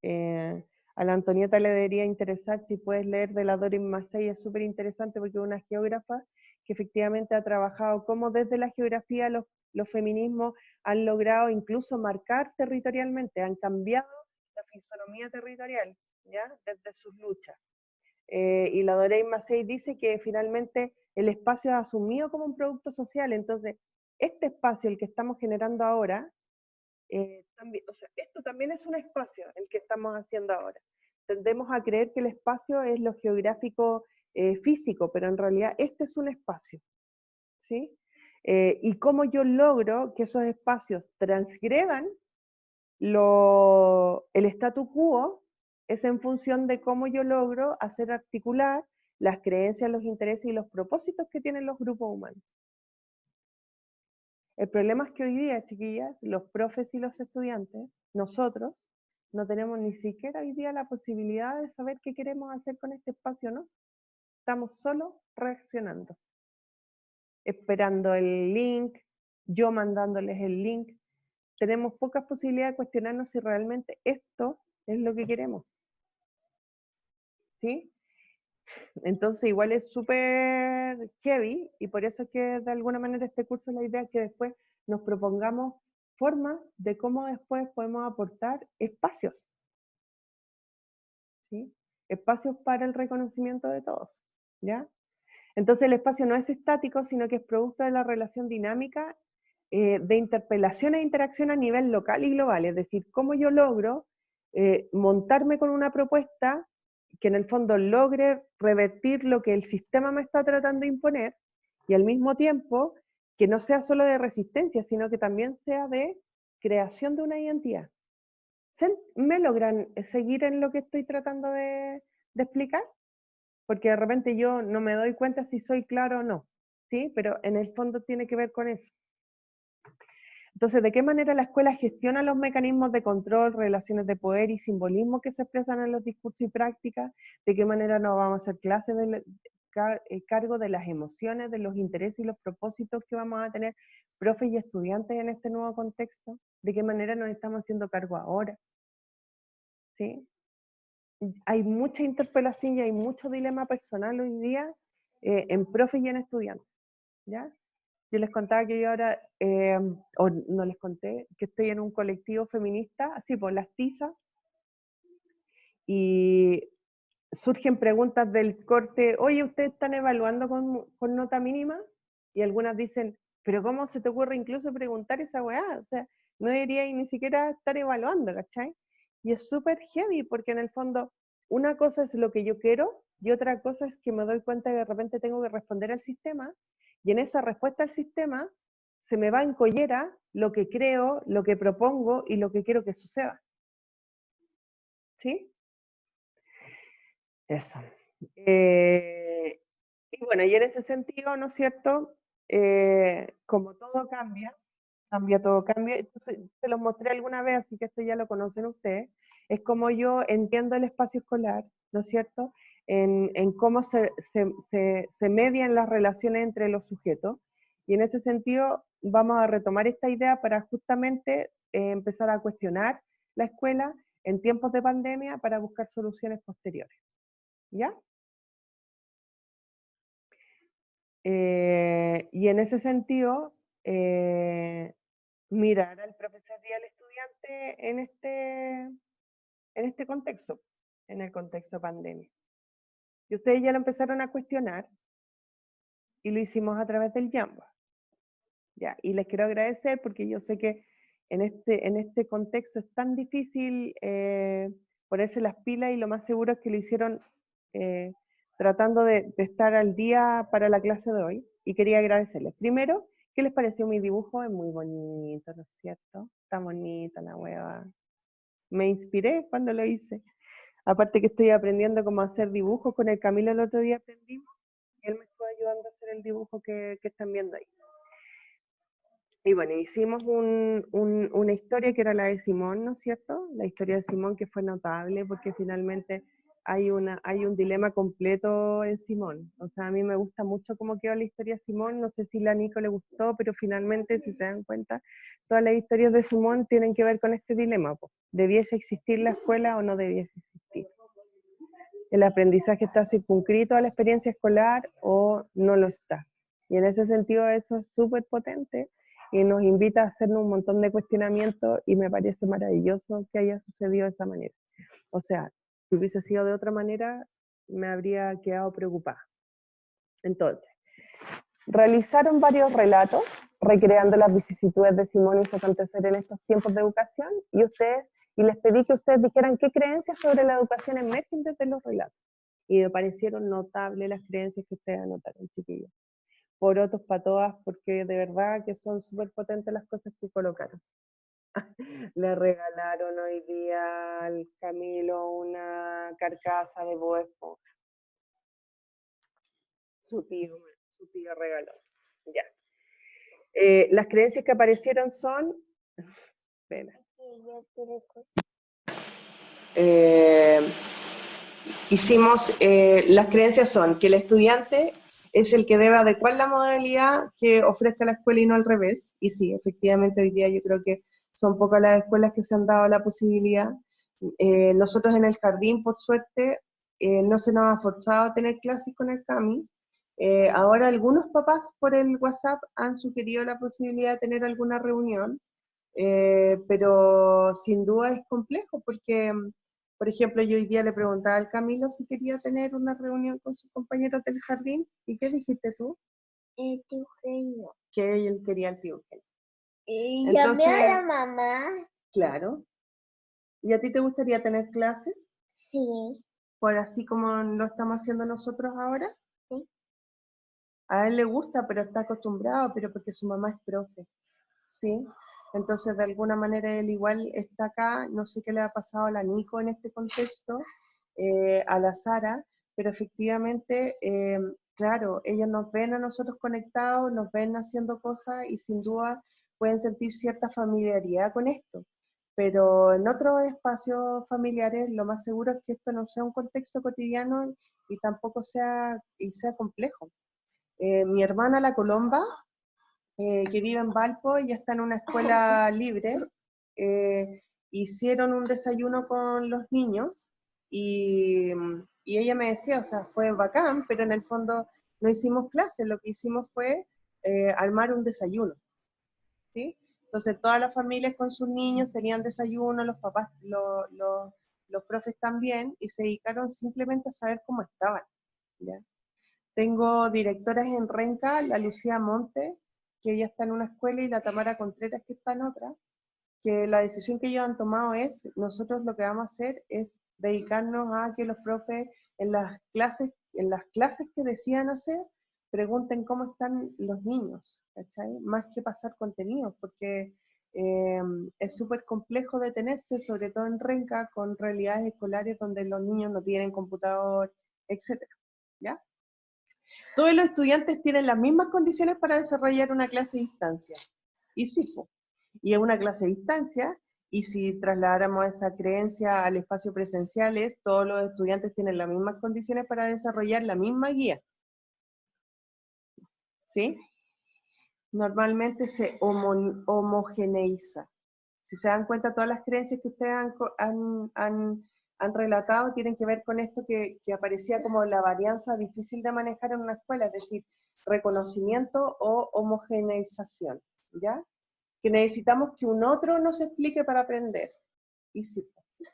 a la Antonieta le debería interesar si puedes leer de la Doris Massey, es súper interesante porque es una geógrafa que efectivamente ha trabajado cómo desde la geografía los feminismos han logrado incluso marcar territorialmente, han cambiado la fisonomía territorial, ¿ya? Desde sus luchas. Y la Doris Massey dice que finalmente el espacio es asumido como un producto social, entonces este espacio, el que estamos generando ahora, también, o sea, esto también es un espacio el que estamos haciendo ahora. Tendemos a creer que el espacio es lo geográfico físico, pero en realidad este es un espacio, ¿sí? Y cómo yo logro que esos espacios transgredan el statu quo es en función de cómo yo logro hacer articular las creencias, los intereses y los propósitos que tienen los grupos humanos. El problema es que hoy día, chiquillas, los profes y los estudiantes, nosotros, no tenemos ni siquiera hoy día la posibilidad de saber qué queremos hacer con este espacio, ¿no? Estamos solo reaccionando, esperando el link, yo mandándoles el link. Tenemos pocas posibilidades de cuestionarnos si realmente esto es lo que queremos, ¿sí? Entonces igual es súper heavy, y por eso es que de alguna manera este curso, la idea es que después nos propongamos formas de cómo después podemos aportar espacios, ¿sí? espacios para el reconocimiento de todos, ¿ya? Entonces el espacio no es estático, sino que es producto de la relación dinámica de interpelación e interacción a nivel local y global, es decir, cómo yo logro montarme con una propuesta que en el fondo logre revertir lo que el sistema me está tratando de imponer y al mismo tiempo que no sea solo de resistencia, sino que también sea de creación de una identidad. ¿Me logran seguir en lo que estoy tratando de explicar? Porque de repente yo no me doy cuenta si soy claro o no, ¿sí? Pero en el fondo tiene que ver con eso. Entonces, ¿de qué manera la escuela gestiona los mecanismos de control, relaciones de poder y simbolismo que se expresan en los discursos y prácticas? ¿De qué manera nos vamos a hacer clases del cargo de las emociones, de los intereses y los propósitos que vamos a tener profes y estudiantes en este nuevo contexto? ¿De qué manera nos estamos haciendo cargo ahora? ¿Sí? Hay mucha interpelación y hay mucho dilema personal hoy día en profes y en estudiantes, ¿ya? Yo les contaba que yo ahora, o no les conté, que estoy en un colectivo feminista, así por las tizas, y surgen preguntas del corte, oye, ¿ustedes están evaluando con nota mínima? Y algunas dicen, pero ¿cómo se te ocurre incluso preguntar esa weá? O sea, no debería ni siquiera estar evaluando, ¿cachai? Y es súper heavy, porque en el fondo, una cosa es lo que yo quiero, y otra cosa es que me doy cuenta que de repente tengo que responder al sistema, y en esa respuesta al sistema se me va en collera lo que creo, lo que propongo y lo que quiero que suceda. ¿Sí? Eso. Y bueno, y en ese sentido, ¿no es cierto? Como todo cambia, todo cambia. Entonces, se los mostré alguna vez, así que esto ya lo conocen ustedes. Es como yo entiendo el espacio escolar, ¿no es cierto? En cómo se median las relaciones entre los sujetos. Y en ese sentido, vamos a retomar esta idea para justamente empezar a cuestionar la escuela en tiempos de pandemia para buscar soluciones posteriores. ¿Ya? Y en ese sentido, mirar al profesor y al estudiante en este contexto, en el contexto pandemia. Y ustedes ya lo empezaron a cuestionar y lo hicimos a través del Jamboard. ¿Ya? Y les quiero agradecer porque yo sé que en este contexto es tan difícil ponerse las pilas y lo más seguro es que lo hicieron eh, tratando de estar al día para la clase de hoy. Y quería agradecerles. Primero, ¿qué les pareció mi dibujo? Es muy bonito, ¿no es cierto? Está bonita la hueva. Me inspiré cuando lo hice. Aparte que estoy aprendiendo cómo hacer dibujos, con el Camilo el otro día aprendimos y él me estuvo ayudando a hacer el dibujo que están viendo ahí. Y bueno, hicimos una historia que era la de Simón, ¿no es cierto? La historia de Simón que fue notable porque finalmente hay un dilema completo en Simón. O sea, a mí me gusta mucho cómo quedó la historia de Simón, no sé si la Nico le gustó, pero finalmente, si se dan cuenta, todas las historias de Simón tienen que ver con este dilema, pues. ¿Debiese existir la escuela o no debiese existir? ¿El aprendizaje está circunscrito a la experiencia escolar o no lo está? Y en ese sentido eso es súper potente y nos invita a hacernos un montón de cuestionamientos y me parece maravilloso que haya sucedido de esa manera. O sea, si hubiese sido de otra manera, me habría quedado preocupada. Entonces, realizaron varios relatos recreando las vicisitudes de Simón y su acontecer en estos tiempos de educación y les pedí que ustedes dijeran qué creencias sobre la educación emergen desde los relatos. Y me parecieron notables las creencias que ustedes anotaron, chiquillos. Por otros para todas, porque de verdad que son súper potentes las cosas que colocaron. Le regalaron hoy día al Camilo una carcasa de Bob Esponja. Su tío regaló. Ya. Las creencias que aparecieron son. Espera. Las creencias son que el estudiante es el que debe adecuar la modalidad que ofrezca la escuela y no al revés. Y sí, efectivamente hoy día yo creo que son pocas las escuelas que se han dado la posibilidad. Nosotros en el jardín, por suerte, no se nos ha forzado a tener clases con el CAMI. Ahora algunos papás por el WhatsApp han sugerido la posibilidad de tener alguna reunión, pero sin duda es complejo porque Por ejemplo, yo hoy día le preguntaba al Camilo si quería tener una reunión con sus compañeros del jardín. ¿Y qué dijiste tú?
El tío Eugenio.
Que él quería el tío Eugenio.
Y llamé a la mamá.
Claro. ¿Y a ti te gustaría tener clases?
Sí.
Por así como lo estamos haciendo nosotros ahora.
Sí.
A él le gusta, pero está acostumbrado, pero porque su mamá es profe. ¿Sí? Entonces, de alguna manera, él igual está acá, no sé qué le ha pasado a la Nico en este contexto, a la Sara, pero efectivamente, claro, ellos nos ven a nosotros conectados, nos ven haciendo cosas y sin duda pueden sentir cierta familiaridad con esto. Pero en otros espacios familiares, lo más seguro es que esto no sea un contexto cotidiano y tampoco sea complejo. Mi hermana, la Colomba, que vive en Valpo y está en una escuela libre, hicieron un desayuno con los niños y ella me decía, o sea, fue bacán, pero en el fondo no hicimos clases, lo que hicimos fue armar un desayuno, ¿sí? Entonces todas las familias con sus niños tenían desayuno, los papás, los profes también, y se dedicaron simplemente a saber cómo estaban, ¿ya? Tengo directoras en Renca, la Lucía Monte, que ella está en una escuela, y la Tamara Contreras, que está en otra, que la decisión que ellos han tomado es, nosotros lo que vamos a hacer es dedicarnos a que los profes en las clases que decidan hacer, pregunten cómo están los niños, ¿cachai? Más que pasar contenidos, porque es súper complejo detenerse, sobre todo en Renca, con realidades escolares donde los niños no tienen computador, etcétera, ¿ya? Todos los estudiantes tienen las mismas condiciones para desarrollar una clase a distancia. Y sí, y es una clase a distancia, y si trasladáramos esa creencia al espacio presencial, todos los estudiantes tienen las mismas condiciones para desarrollar la misma guía. ¿Sí? Normalmente se homogeneiza. Si se dan cuenta, todas las creencias que ustedes han relatado tienen que ver con esto que aparecía como la varianza difícil de manejar en una escuela, es decir, reconocimiento o homogeneización, ¿ya? Que necesitamos que un otro nos explique para aprender. Y sí,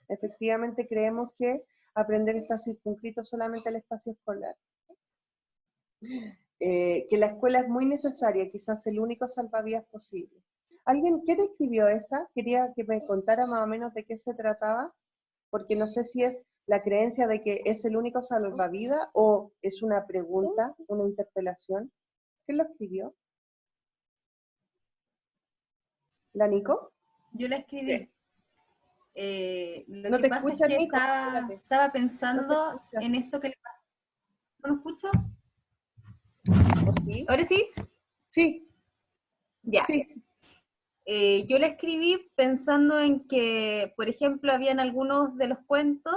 efectivamente creemos que aprender está circunscrito solamente al espacio escolar. Que la escuela es muy necesaria, quizás el único salvavidas posible. ¿Alguien quién escribió esa? Quería que me contara más o menos de qué se trataba, porque no sé si es la creencia de que es el único salvavidas o es una pregunta, una interpelación. ¿Quién lo escribió? ¿La Nico?
Yo la escribí. Lo
No
que
te
pasa es
escuchas,
que
Nico, espérate.
estaba
No te
pensando
escuchas.
en esto que le pasa. ¿No me escucho?
¿O sí?
¿Ahora sí?
Sí,
Ya.
sí.
Yo la escribí pensando en que, por ejemplo, habían algunos de los cuentos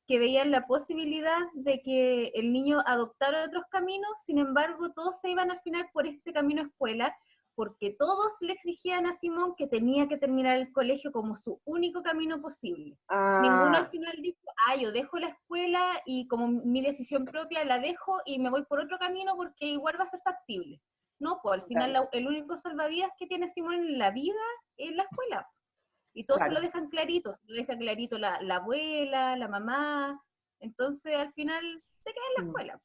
que veían la posibilidad de que el niño adoptara otros caminos, sin embargo, todos se iban al final por este camino escuela, porque todos le exigían a Simón que tenía que terminar el colegio como su único camino posible. Ninguno al final dijo, yo dejo la escuela y como mi decisión propia la dejo y me voy por otro camino porque igual va a ser factible. No, pues al final
claro.
el único salvavidas que tiene Simón en la vida es la escuela. Y todos se lo dejan clarito, se lo deja clarito la abuela, la mamá. Entonces al final se queda en la escuela.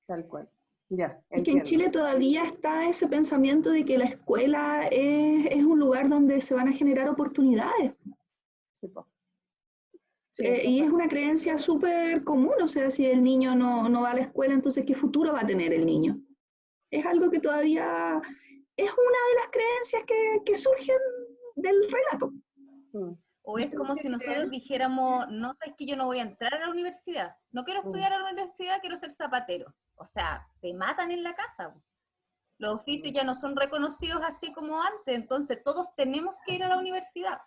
Tal cual. Ya,
Es que en Chile todavía está ese pensamiento de que la escuela es un lugar donde se van a generar oportunidades.
Sí,
y es una creencia súper común, o sea, si el niño no va a la escuela, entonces ¿qué futuro va a tener el niño? Es algo que todavía es una de las creencias que surgen del relato.
O es como si nosotros dijéramos, no, sabes que yo no voy a entrar a la universidad, no quiero estudiar a la universidad, quiero ser zapatero. O sea, te matan en la casa. Los oficios ya no son reconocidos así como antes, entonces todos tenemos que ir a la universidad.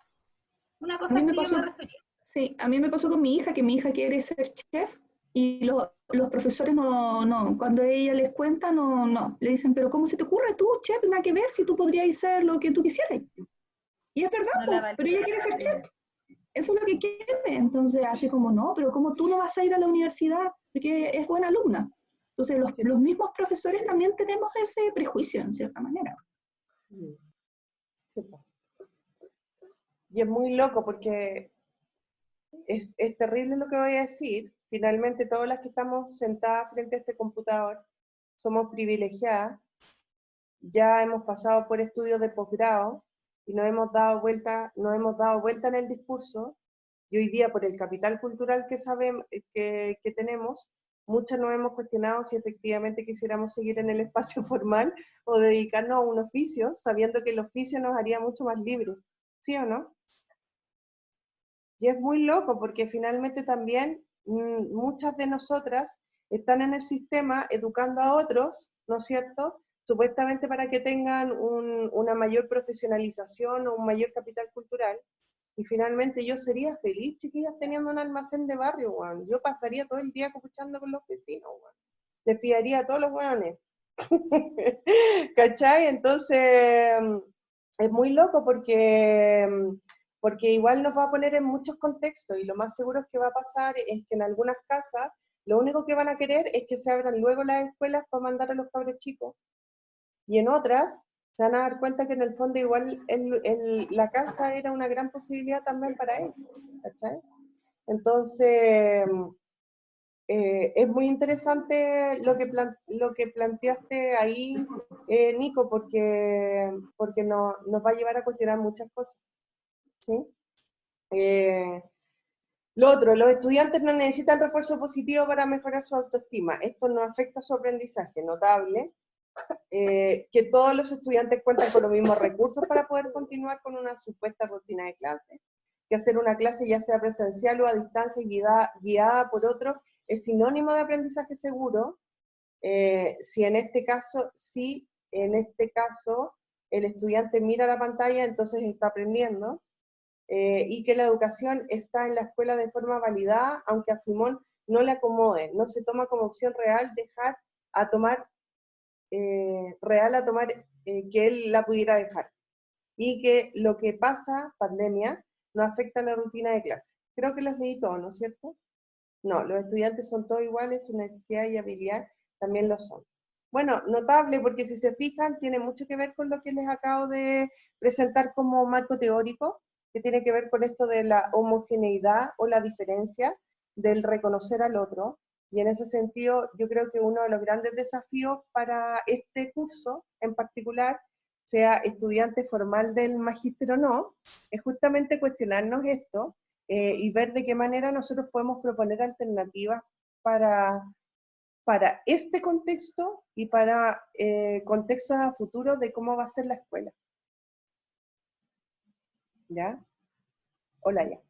Una cosa así yo me refería.
Sí, a mí me pasó con mi hija, que mi hija quiere ser chef, y los profesores no, cuando ella les cuenta, no, le dicen, pero ¿cómo se te ocurre tú, chef? Nada que ver si tú podrías ser lo que tú quisieras. Y es verdad, pero ella quiere ser chef. Eso es lo que quiere. Entonces, así como, no, pero ¿cómo tú no vas a ir a la universidad? Porque es buena alumna. Entonces, los mismos profesores también tenemos ese prejuicio, en cierta manera.
Y es muy loco porque es terrible lo que voy a decir. Finalmente, todas las que estamos sentadas frente a este computador somos privilegiadas. Ya hemos pasado por estudios de posgrado y nos hemos dado vuelta en el discurso, y hoy día por el capital cultural que sabemos que tenemos, muchas nos hemos cuestionado si efectivamente quisiéramos seguir en el espacio formal o dedicarnos a un oficio, sabiendo que el oficio nos haría mucho más libres, ¿sí o no? Y es muy loco porque finalmente también muchas de nosotras están en el sistema educando a otros, ¿no es cierto?, supuestamente para que tengan una mayor profesionalización o un mayor capital cultural, y finalmente yo sería feliz, chiquillas, teniendo un almacén de barrio, weón. Yo pasaría todo el día escuchando con los vecinos, weón. Les fiaría a todos los weones. ¿Cachai? Entonces, es muy loco porque igual nos va a poner en muchos contextos, y lo más seguro es que va a pasar es que en algunas casas lo único que van a querer es que se abran luego las escuelas para mandar a los cabros chicos, y en otras se van a dar cuenta que en el fondo igual la casa era una gran posibilidad también para ellos, ¿cachai? Entonces, es muy interesante lo que planteaste ahí, Nico, porque nos va a llevar a cuestionar muchas cosas, ¿sí? Lo otro, los estudiantes no necesitan refuerzo positivo para mejorar su autoestima. Esto no afecta su aprendizaje, notable. Que todos los estudiantes cuentan con los mismos recursos para poder continuar con una supuesta rutina de clase, que hacer una clase ya sea presencial o a distancia guiada por otros es sinónimo de aprendizaje seguro, si en este caso el estudiante mira la pantalla, entonces está aprendiendo, y que la educación está en la escuela de forma validada, aunque a Simón no le acomode, no se toma como opción real dejar a tomar que él la pudiera dejar, y que lo que pasa, pandemia, no afecta a la rutina de clase. Creo que los leí todos, ¿no es cierto? No, los estudiantes son todos iguales, su necesidad y habilidad también lo son. Bueno, notable, porque si se fijan, tiene mucho que ver con lo que les acabo de presentar como marco teórico, que tiene que ver con esto de la homogeneidad o la diferencia, del reconocer al otro. Y en ese sentido, yo creo que uno de los grandes desafíos para este curso en particular, sea estudiante formal del magíster o no, es justamente cuestionarnos esto, y ver de qué manera nosotros podemos proponer alternativas para este contexto y para contextos a futuro de cómo va a ser la escuela. ¿Ya? Hola, ya.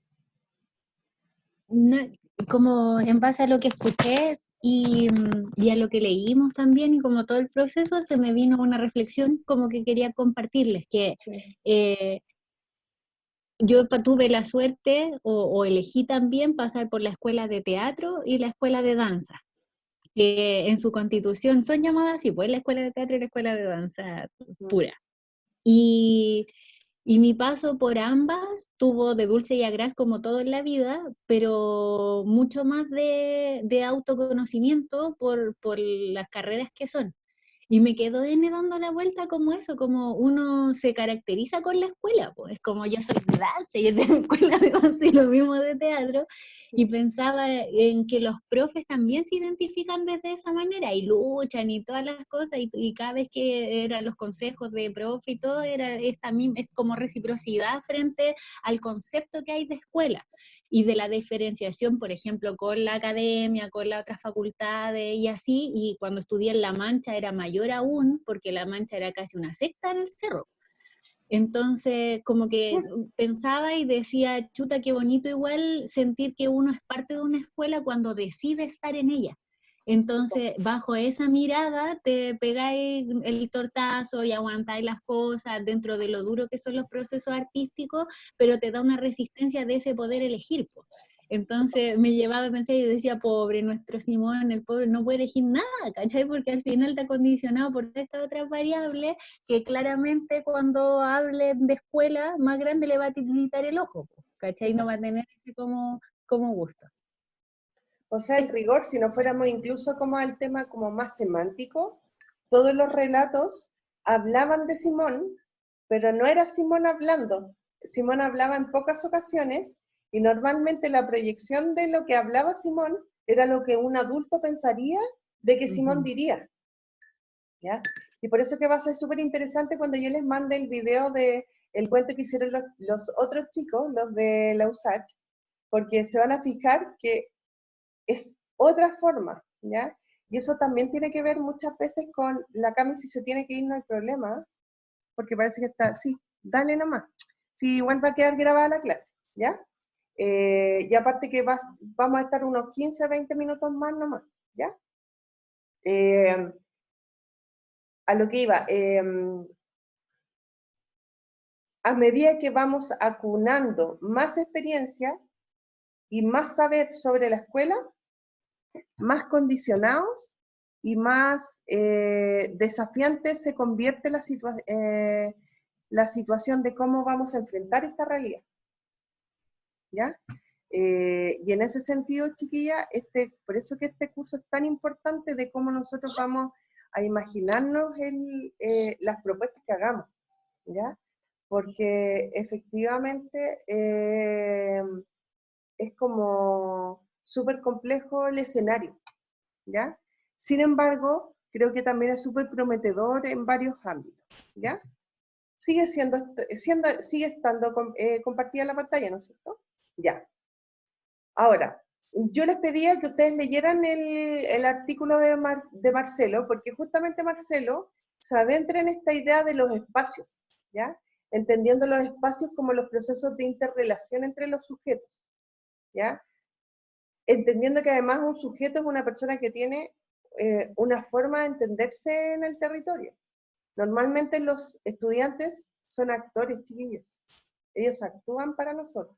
Como en base a lo que escuché y a lo que leímos también, y como todo el proceso, se me vino una reflexión como que quería compartirles, que
Sí.
yo tuve la suerte o elegí también pasar por la escuela de teatro y la escuela de danza, que en su constitución son llamadas así, pues la escuela de teatro y la escuela de danza pura. Y mi paso por ambas tuvo de dulce y a gras como todo en la vida, pero mucho más de autoconocimiento por las carreras que son. Y me quedo dando la vuelta como eso, como uno se caracteriza con la escuela, pues es como yo soy de danza y es de la escuela de danza y lo mismo de teatro, y pensaba en que los profes también se identifican desde esa manera y luchan y todas las cosas, y cada vez que eran los consejos de profe y todo, es como reciprocidad frente al concepto que hay de escuela y de la diferenciación, por ejemplo, con la academia, con las otras facultades y así, y cuando estudié en La Mancha era mayor aún, porque La Mancha era casi una secta en el cerro. Entonces, como que pensaba y decía, chuta, qué bonito igual sentir que uno es parte de una escuela cuando decide estar en ella. Entonces, bajo esa mirada, te pegáis el tortazo y aguantáis las cosas dentro de lo duro que son los procesos artísticos, pero te da una resistencia de ese poder elegir, po. Entonces me llevaba a pensar y decía, pobre, nuestro Simón, el pobre no puede elegir nada, ¿cachai? Porque al final está condicionado por estas otras variables que claramente cuando hablen de escuela más grande le va a tiritar el ojo, ¿cachai? No va a tener ese como gusto.
O sea, en rigor, si nos fuéramos incluso como al tema como más semántico, todos los relatos hablaban de Simón, pero no era Simón hablando. Simón hablaba en pocas ocasiones, Y normalmente la proyección de lo que hablaba Simón era lo que un adulto pensaría de que Simón diría. ¿Ya? Y por eso que va a ser súper interesante cuando yo les mande el video de el cuento que hicieron los otros chicos, los de la USACH, porque se van a fijar que es otra forma, ¿ya? Y eso también tiene que ver muchas veces con la Cami, si se tiene que ir no hay problema, porque parece que está, sí, dale nomás, sí, igual va a quedar grabada la clase, ¿ya? Y aparte que vamos a estar unos 15, 20 minutos más nomás, ¿ya? A lo que iba, a medida que vamos acunando más experiencia y más saber sobre la escuela, más condicionados y más desafiante se convierte la situación de cómo vamos a enfrentar esta realidad. ¿Ya? Y en ese sentido, chiquilla, por eso que este curso es tan importante de cómo nosotros vamos a imaginarnos las propuestas que hagamos, ¿ya? Porque efectivamente es como súper complejo el escenario, ¿ya? Sin embargo, creo que también es súper prometedor en varios ámbitos, ¿ya? Sigue estando compartida la pantalla, ¿no es cierto? Ya. Ahora, yo les pedía que ustedes leyeran el artículo de Marcelo, porque justamente Marcelo se adentra en esta idea de los espacios, ¿ya? Entendiendo los espacios como los procesos de interrelación entre los sujetos, ¿ya? Entendiendo que además un sujeto es una persona que tiene una forma de entenderse en el territorio. Normalmente los estudiantes son actores, chiquillos. Ellos actúan para nosotros,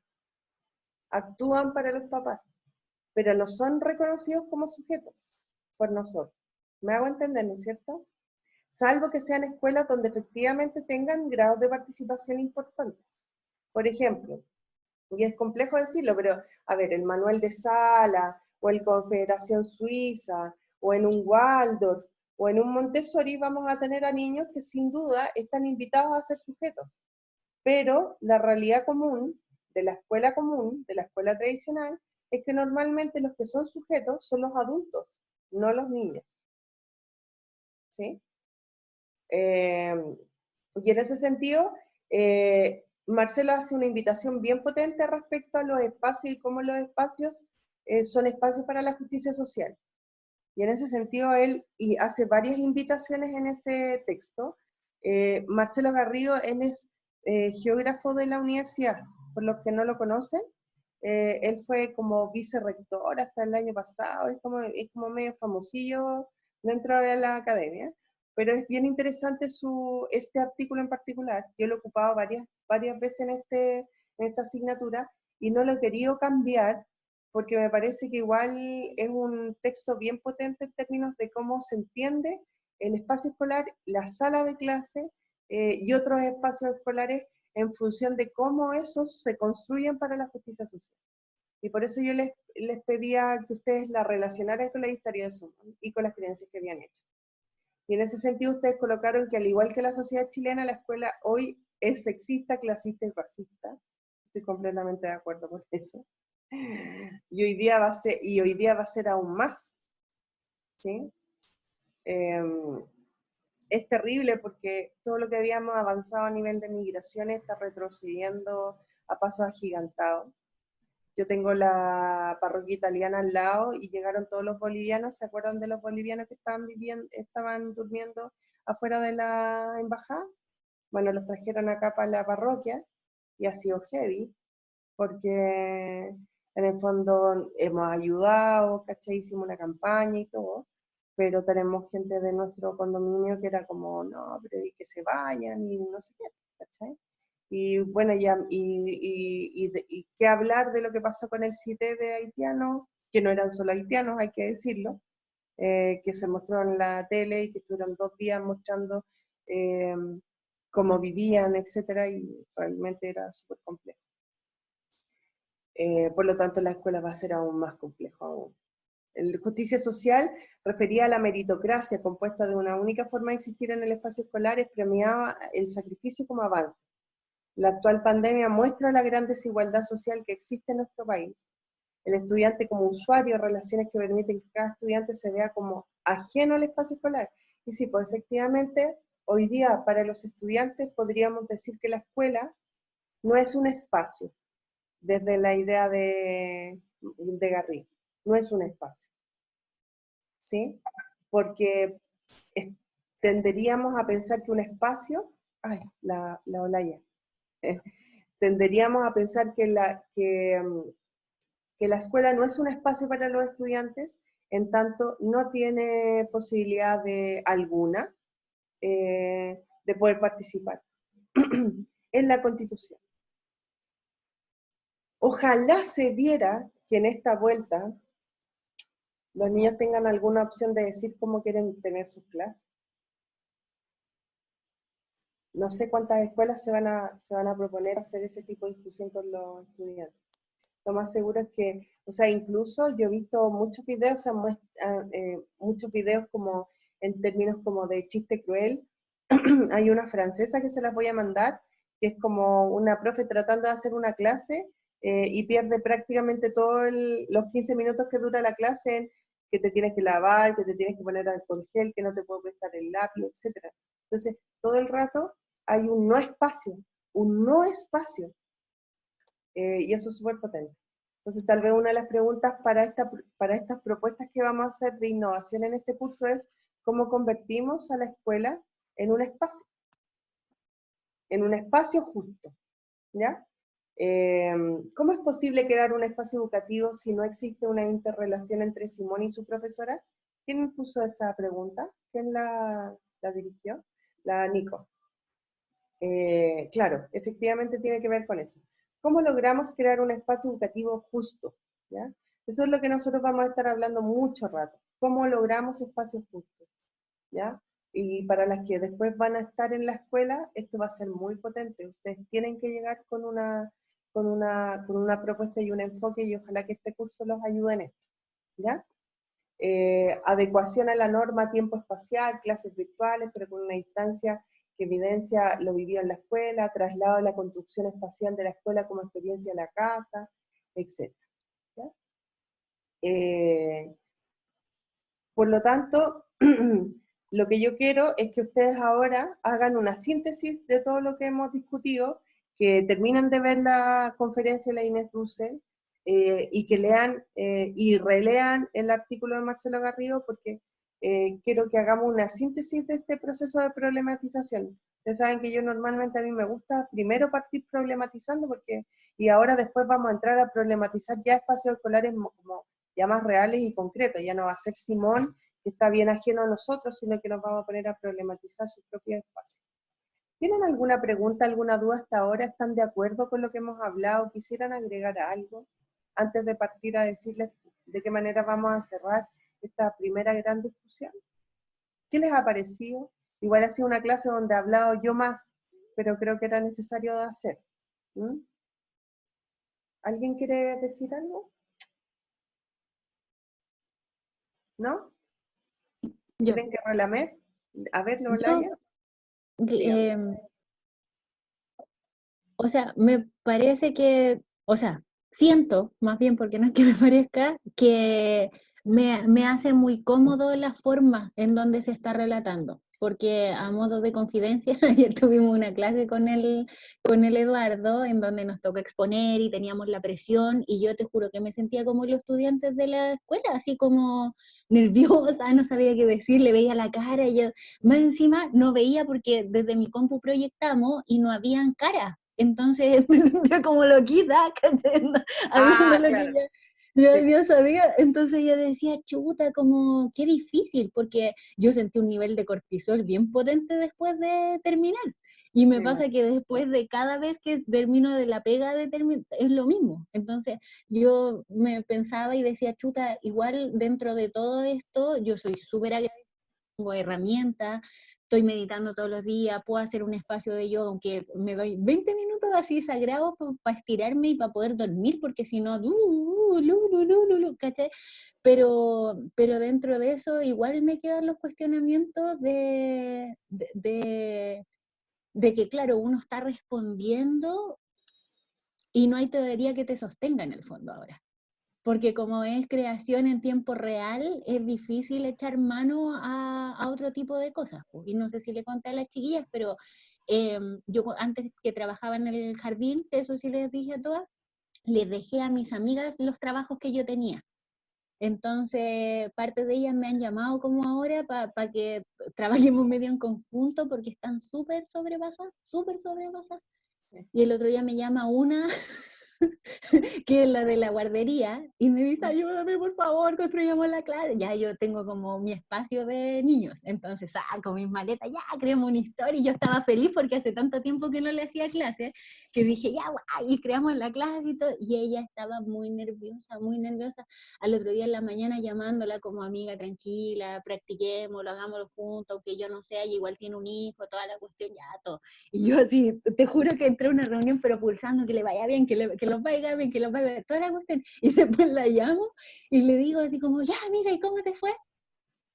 actúan para los papás, pero no son reconocidos como sujetos por nosotros. ¿Me hago entender, no es cierto? Salvo que sean escuelas donde efectivamente tengan grados de participación importantes. Por ejemplo, y es complejo decirlo, pero a ver, el Manuel de Sala, o el Confederación Suiza, o en un Waldorf, o en un Montessori vamos a tener a niños que sin duda están invitados a ser sujetos. Pero la realidad común, de la escuela tradicional, es que normalmente los que son sujetos son los adultos, no los niños. ¿Sí? Y en ese sentido, Marcelo hace una invitación bien potente respecto a los espacios y cómo los espacios son espacios para la justicia social. Y en ese sentido él hace varias invitaciones en ese texto. Marcelo Garrido, él es geógrafo de la universidad, por los que no lo conocen. Él fue como vicerrector hasta el año pasado, es como medio famosillo dentro de la academia. Pero es bien interesante este artículo en particular. Yo lo he ocupado varias veces en esta asignatura y no lo he querido cambiar porque me parece que igual es un texto bien potente en términos de cómo se entiende el espacio escolar, la sala de clase y otros espacios escolares en función de cómo esos se construyen para la justicia social. Y por eso yo les pedía que ustedes la relacionaran con la historia de Sumón y con las creencias que habían hecho. Y en ese sentido ustedes colocaron que al igual que la sociedad chilena, la escuela hoy es sexista, clasista y racista. Estoy completamente de acuerdo con eso. Y hoy día va a ser aún más. ¿Sí? Es terrible porque todo lo que habíamos avanzado a nivel de migraciones está retrocediendo a pasos agigantados. Yo tengo la parroquia italiana al lado y llegaron todos los bolivianos. ¿Se acuerdan de los bolivianos que estaban durmiendo afuera de la embajada? Bueno, los trajeron acá para la parroquia y ha sido heavy porque en el fondo hemos ayudado, ¿cachai? Hicimos una campaña y todo, pero tenemos gente de nuestro condominio que era como, no, pero y que se vayan y no sé qué, ¿cachai? Y bueno, y qué hablar de lo que pasó con el CITE de haitianos, que no eran solo haitianos, hay que decirlo, que se mostró en la tele y que estuvieron 2 días mostrando cómo vivían, etcétera, y realmente era súper complejo. Por lo tanto, la escuela va a ser aún más complejo aún. La justicia social refería a la meritocracia compuesta de una única forma de existir en el espacio escolar, premiaba el sacrificio como avance. La actual pandemia muestra la gran desigualdad social que existe en nuestro país. El estudiante como usuario, relaciones que permiten que cada estudiante se vea como ajeno al espacio escolar. Y sí, pues efectivamente, hoy día para los estudiantes podríamos decir que la escuela no es un espacio, desde la idea de Garrido, no es un espacio, ¿sí? Porque tenderíamos a pensar que un espacio, ay, la Olaya, tenderíamos a pensar que la escuela no es un espacio para los estudiantes, en tanto no tiene posibilidad alguna de poder participar en la Constitución. Ojalá se diera que en esta vuelta los niños tengan alguna opción de decir cómo quieren tener sus clases. No sé cuántas escuelas se van a proponer hacer ese tipo de discusión con los estudiantes. Lo más seguro es que, o sea, incluso yo he visto muchos videos, muchos videos como en términos como de chiste cruel. Hay una francesa que se las voy a mandar, que es como una profe tratando de hacer una clase y pierde prácticamente todos los 15 minutos que dura la clase en que te tienes que lavar, que te tienes que poner alcohol gel, que no te puedo prestar el lápiz, etc. Entonces, todo el rato hay un no espacio, y eso es súper potente. Entonces, tal vez una de las preguntas para estas propuestas que vamos a hacer de innovación en este curso es cómo convertimos a la escuela en un espacio justo, ¿ya? ¿Cómo es posible crear un espacio educativo si no existe una interrelación entre Simón y su profesora? ¿Quién puso esa pregunta? ¿Quién la dirigió? La Nico. Claro, efectivamente tiene que ver con eso. ¿Cómo logramos crear un espacio educativo justo? ¿Ya? Eso es lo que nosotros vamos a estar hablando mucho rato. ¿Cómo logramos espacios justos? ¿Ya? Y para las que después van a estar en la escuela, esto va a ser muy potente. Ustedes tienen que llegar con una propuesta y un enfoque, y ojalá que este curso los ayude en esto. ¿Ya? Adecuación a la norma tiempo espacial, clases virtuales, pero con una instancia que evidencia lo vivido en la escuela, traslado de la construcción espacial de la escuela como experiencia a la casa, etc. ¿Ya? Por lo tanto, lo que yo quiero es que ustedes ahora hagan una síntesis de todo lo que hemos discutido, que terminen de ver la conferencia de la Inés Dussel, y que lean y relean el artículo de Marcelo Garrido, porque quiero que hagamos una síntesis de este proceso de problematización. Ustedes saben que yo normalmente a mí me gusta primero partir problematizando, y ahora después vamos a entrar a problematizar ya espacios escolares como ya más reales y concretos. Ya no va a ser Simón, que está bien ajeno a nosotros, sino que nos vamos a poner a problematizar sus propios espacios. ¿Tienen alguna pregunta, alguna duda hasta ahora? ¿Están de acuerdo con lo que hemos hablado? ¿Quisieran agregar algo antes de partir a decirles de qué manera vamos a cerrar esta primera gran discusión? ¿Qué les ha parecido? Igual ha sido una clase donde he hablado yo más, pero creo que era necesario de hacer. ¿Alguien quiere decir algo? ¿No?
Yo,
¿Quieren que relamer? A ver,
yo,
Lolaya. Dígame.
O sea, me parece que, o sea, siento, más bien porque no es que me parezca, que me hace muy cómodo la forma en donde se está relatando. Porque a modo de confidencia, ayer tuvimos una clase con el Eduardo en donde nos tocó exponer y teníamos la presión, y yo te juro que me sentía como los estudiantes de la escuela, así como nerviosa, no sabía qué decir, le veía la cara, y yo más encima no veía porque desde mi compu proyectamos y no habían caras. Entonces me sentía como loquita, ¿cachai? Hablando lo
Claro.
que ya sabía. Entonces yo decía, chuta, como qué difícil, porque yo sentí un nivel de cortisol bien potente después de terminar. Y me pasa que después de cada vez que termino de la pega es lo mismo. Entonces yo me pensaba y decía, chuta, igual dentro de todo esto, yo soy súper agradecida, tengo herramientas, estoy meditando todos los días, puedo hacer un espacio de yoga, aunque me doy 20 minutos así sagrados para estirarme y para poder dormir, porque si no, ¿cachai? Pero dentro de eso igual me quedan los cuestionamientos de de que, claro, uno está respondiendo y no hay teoría que te sostenga en el fondo ahora. Porque como es creación en tiempo real, es difícil echar mano a otro tipo de cosas. Y no sé si le conté a las chiquillas, pero yo antes que trabajaba en el jardín, eso sí les dije a todas, les dejé a mis amigas los trabajos que yo tenía. Entonces, parte de ellas me han llamado como ahora para que trabajemos medio en conjunto porque están súper sobrepasadas, súper sobrepasadas. Y el otro día me llama una que es la de la guardería, y me dice, ayúdame por favor, construyamos la clase. Ya yo tengo como mi espacio de niños, entonces saco mis maletas, ya creamos una historia, y yo estaba feliz porque hace tanto tiempo que no le hacía clase, que dije, ya, guay, y creamos la clase y todo, y ella estaba muy nerviosa, al otro día en la mañana llamándola como amiga, tranquila, practiquémoslo, hagámoslo juntos, aunque yo no sé, ella igual tiene un hijo, toda la cuestión, ya, todo. Y yo así, te juro que entré a una reunión, pero pulsando que le vaya bien, que los vaya bien, que los vaya bien, toda la cuestión. Y después la llamo y le digo así como, ya, amiga, ¿y cómo te fue?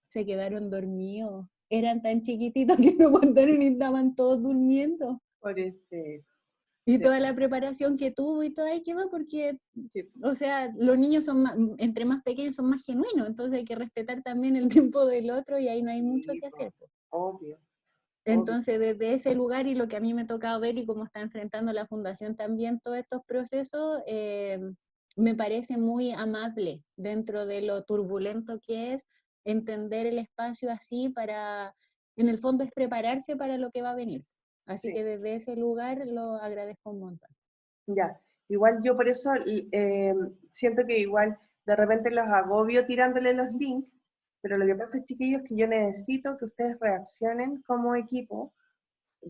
Se quedaron dormidos. Eran tan chiquititos que no aguantaron y estaban todos durmiendo.
Por
Y toda la preparación que tuvo y todo ahí quedó porque, o sea, los niños son más, entre más pequeños son más genuinos, entonces hay que respetar también el tiempo del otro y ahí no hay mucho que hacer.
Obvio.
Entonces, desde ese lugar y lo que a mí me ha tocado ver y cómo está enfrentando la fundación también todos estos procesos, me parece muy amable dentro de lo turbulento que es entender el espacio así para, en el fondo es prepararse para lo que va a venir. Así que desde ese lugar lo agradezco un montón.
Ya, igual yo por eso siento que igual de repente los agobio tirándole los links, pero lo que pasa es, chiquillos, que yo necesito que ustedes reaccionen como equipo,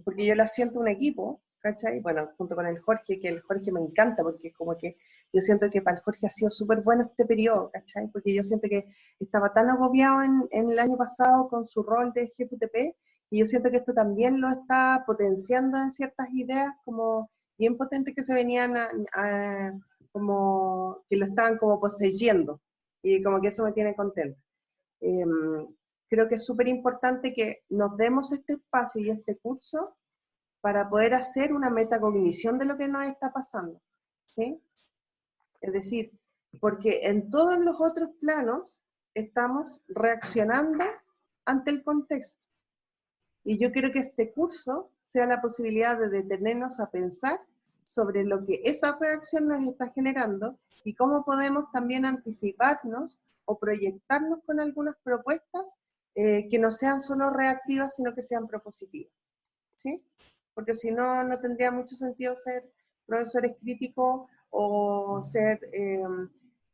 porque yo la siento un equipo, ¿cachai? Bueno, junto con el Jorge, que el Jorge me encanta, porque como que yo siento que para el Jorge ha sido súper bueno este periodo, ¿cachai? Porque yo siento que estaba tan agobiado en el año pasado con su rol de GFUTP, y yo siento que esto también lo está potenciando en ciertas ideas como bien potentes que se venían como que lo estaban como poseyendo, y como que eso me tiene contenta. Creo que es súper importante que nos demos este espacio y este curso para poder hacer una metacognición de lo que nos está pasando, ¿sí? Es decir, porque en todos los otros planos estamos reaccionando ante el contexto. Y yo quiero que este curso sea la posibilidad de detenernos a pensar sobre lo que esa reacción nos está generando y cómo podemos también anticiparnos o proyectarnos con algunas propuestas que no sean solo reactivas, sino que sean propositivas, ¿sí? Porque si no, no tendría mucho sentido ser profesores críticos o ser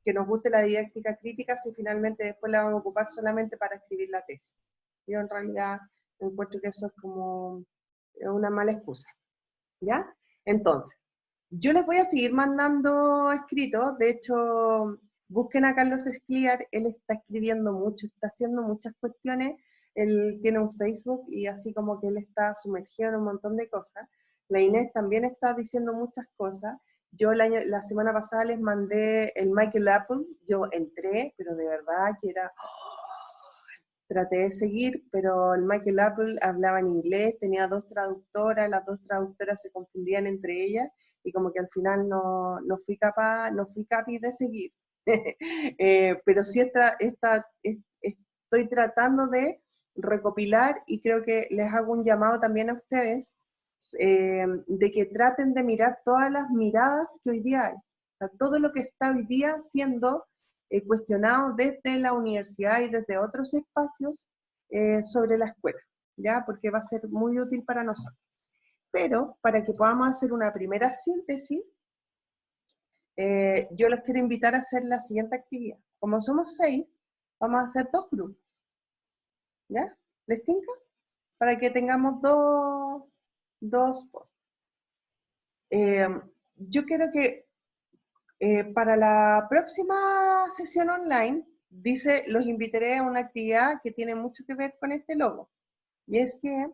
que nos guste la didáctica crítica si finalmente después la vamos a ocupar solamente para escribir la tesis. Yo en realidad encuentro que eso es como una mala excusa, ¿ya? Entonces, yo les voy a seguir mandando escritos, de hecho, busquen a Carlos Escliar, él está escribiendo mucho, está haciendo muchas cuestiones, él tiene un Facebook y así como que él está sumergido en un montón de cosas. La Inés también está diciendo muchas cosas. Yo la semana pasada les mandé el Michael Apple, yo entré, pero de verdad que era... Traté de seguir, pero el Michael Apple hablaba en inglés, tenía dos traductoras, las dos traductoras se confundían entre ellas, y como que al final no fui capaz de seguir. Pero sí estoy tratando de recopilar, y creo que les hago un llamado también a ustedes, de que traten de mirar todas las miradas que hoy día hay. O sea, todo lo que está hoy día siendo cuestionado desde la universidad y desde otros espacios sobre la escuela, ¿ya? Porque va a ser muy útil para nosotros. Pero para que podamos hacer una primera síntesis, yo los quiero invitar a hacer la siguiente actividad. Como somos 6, vamos a hacer 2 grupos, ¿ya? ¿Les tinca? Para que tengamos dos posts. Yo quiero que para la próxima sesión online, los invitaré a una actividad que tiene mucho que ver con este logo. Y es que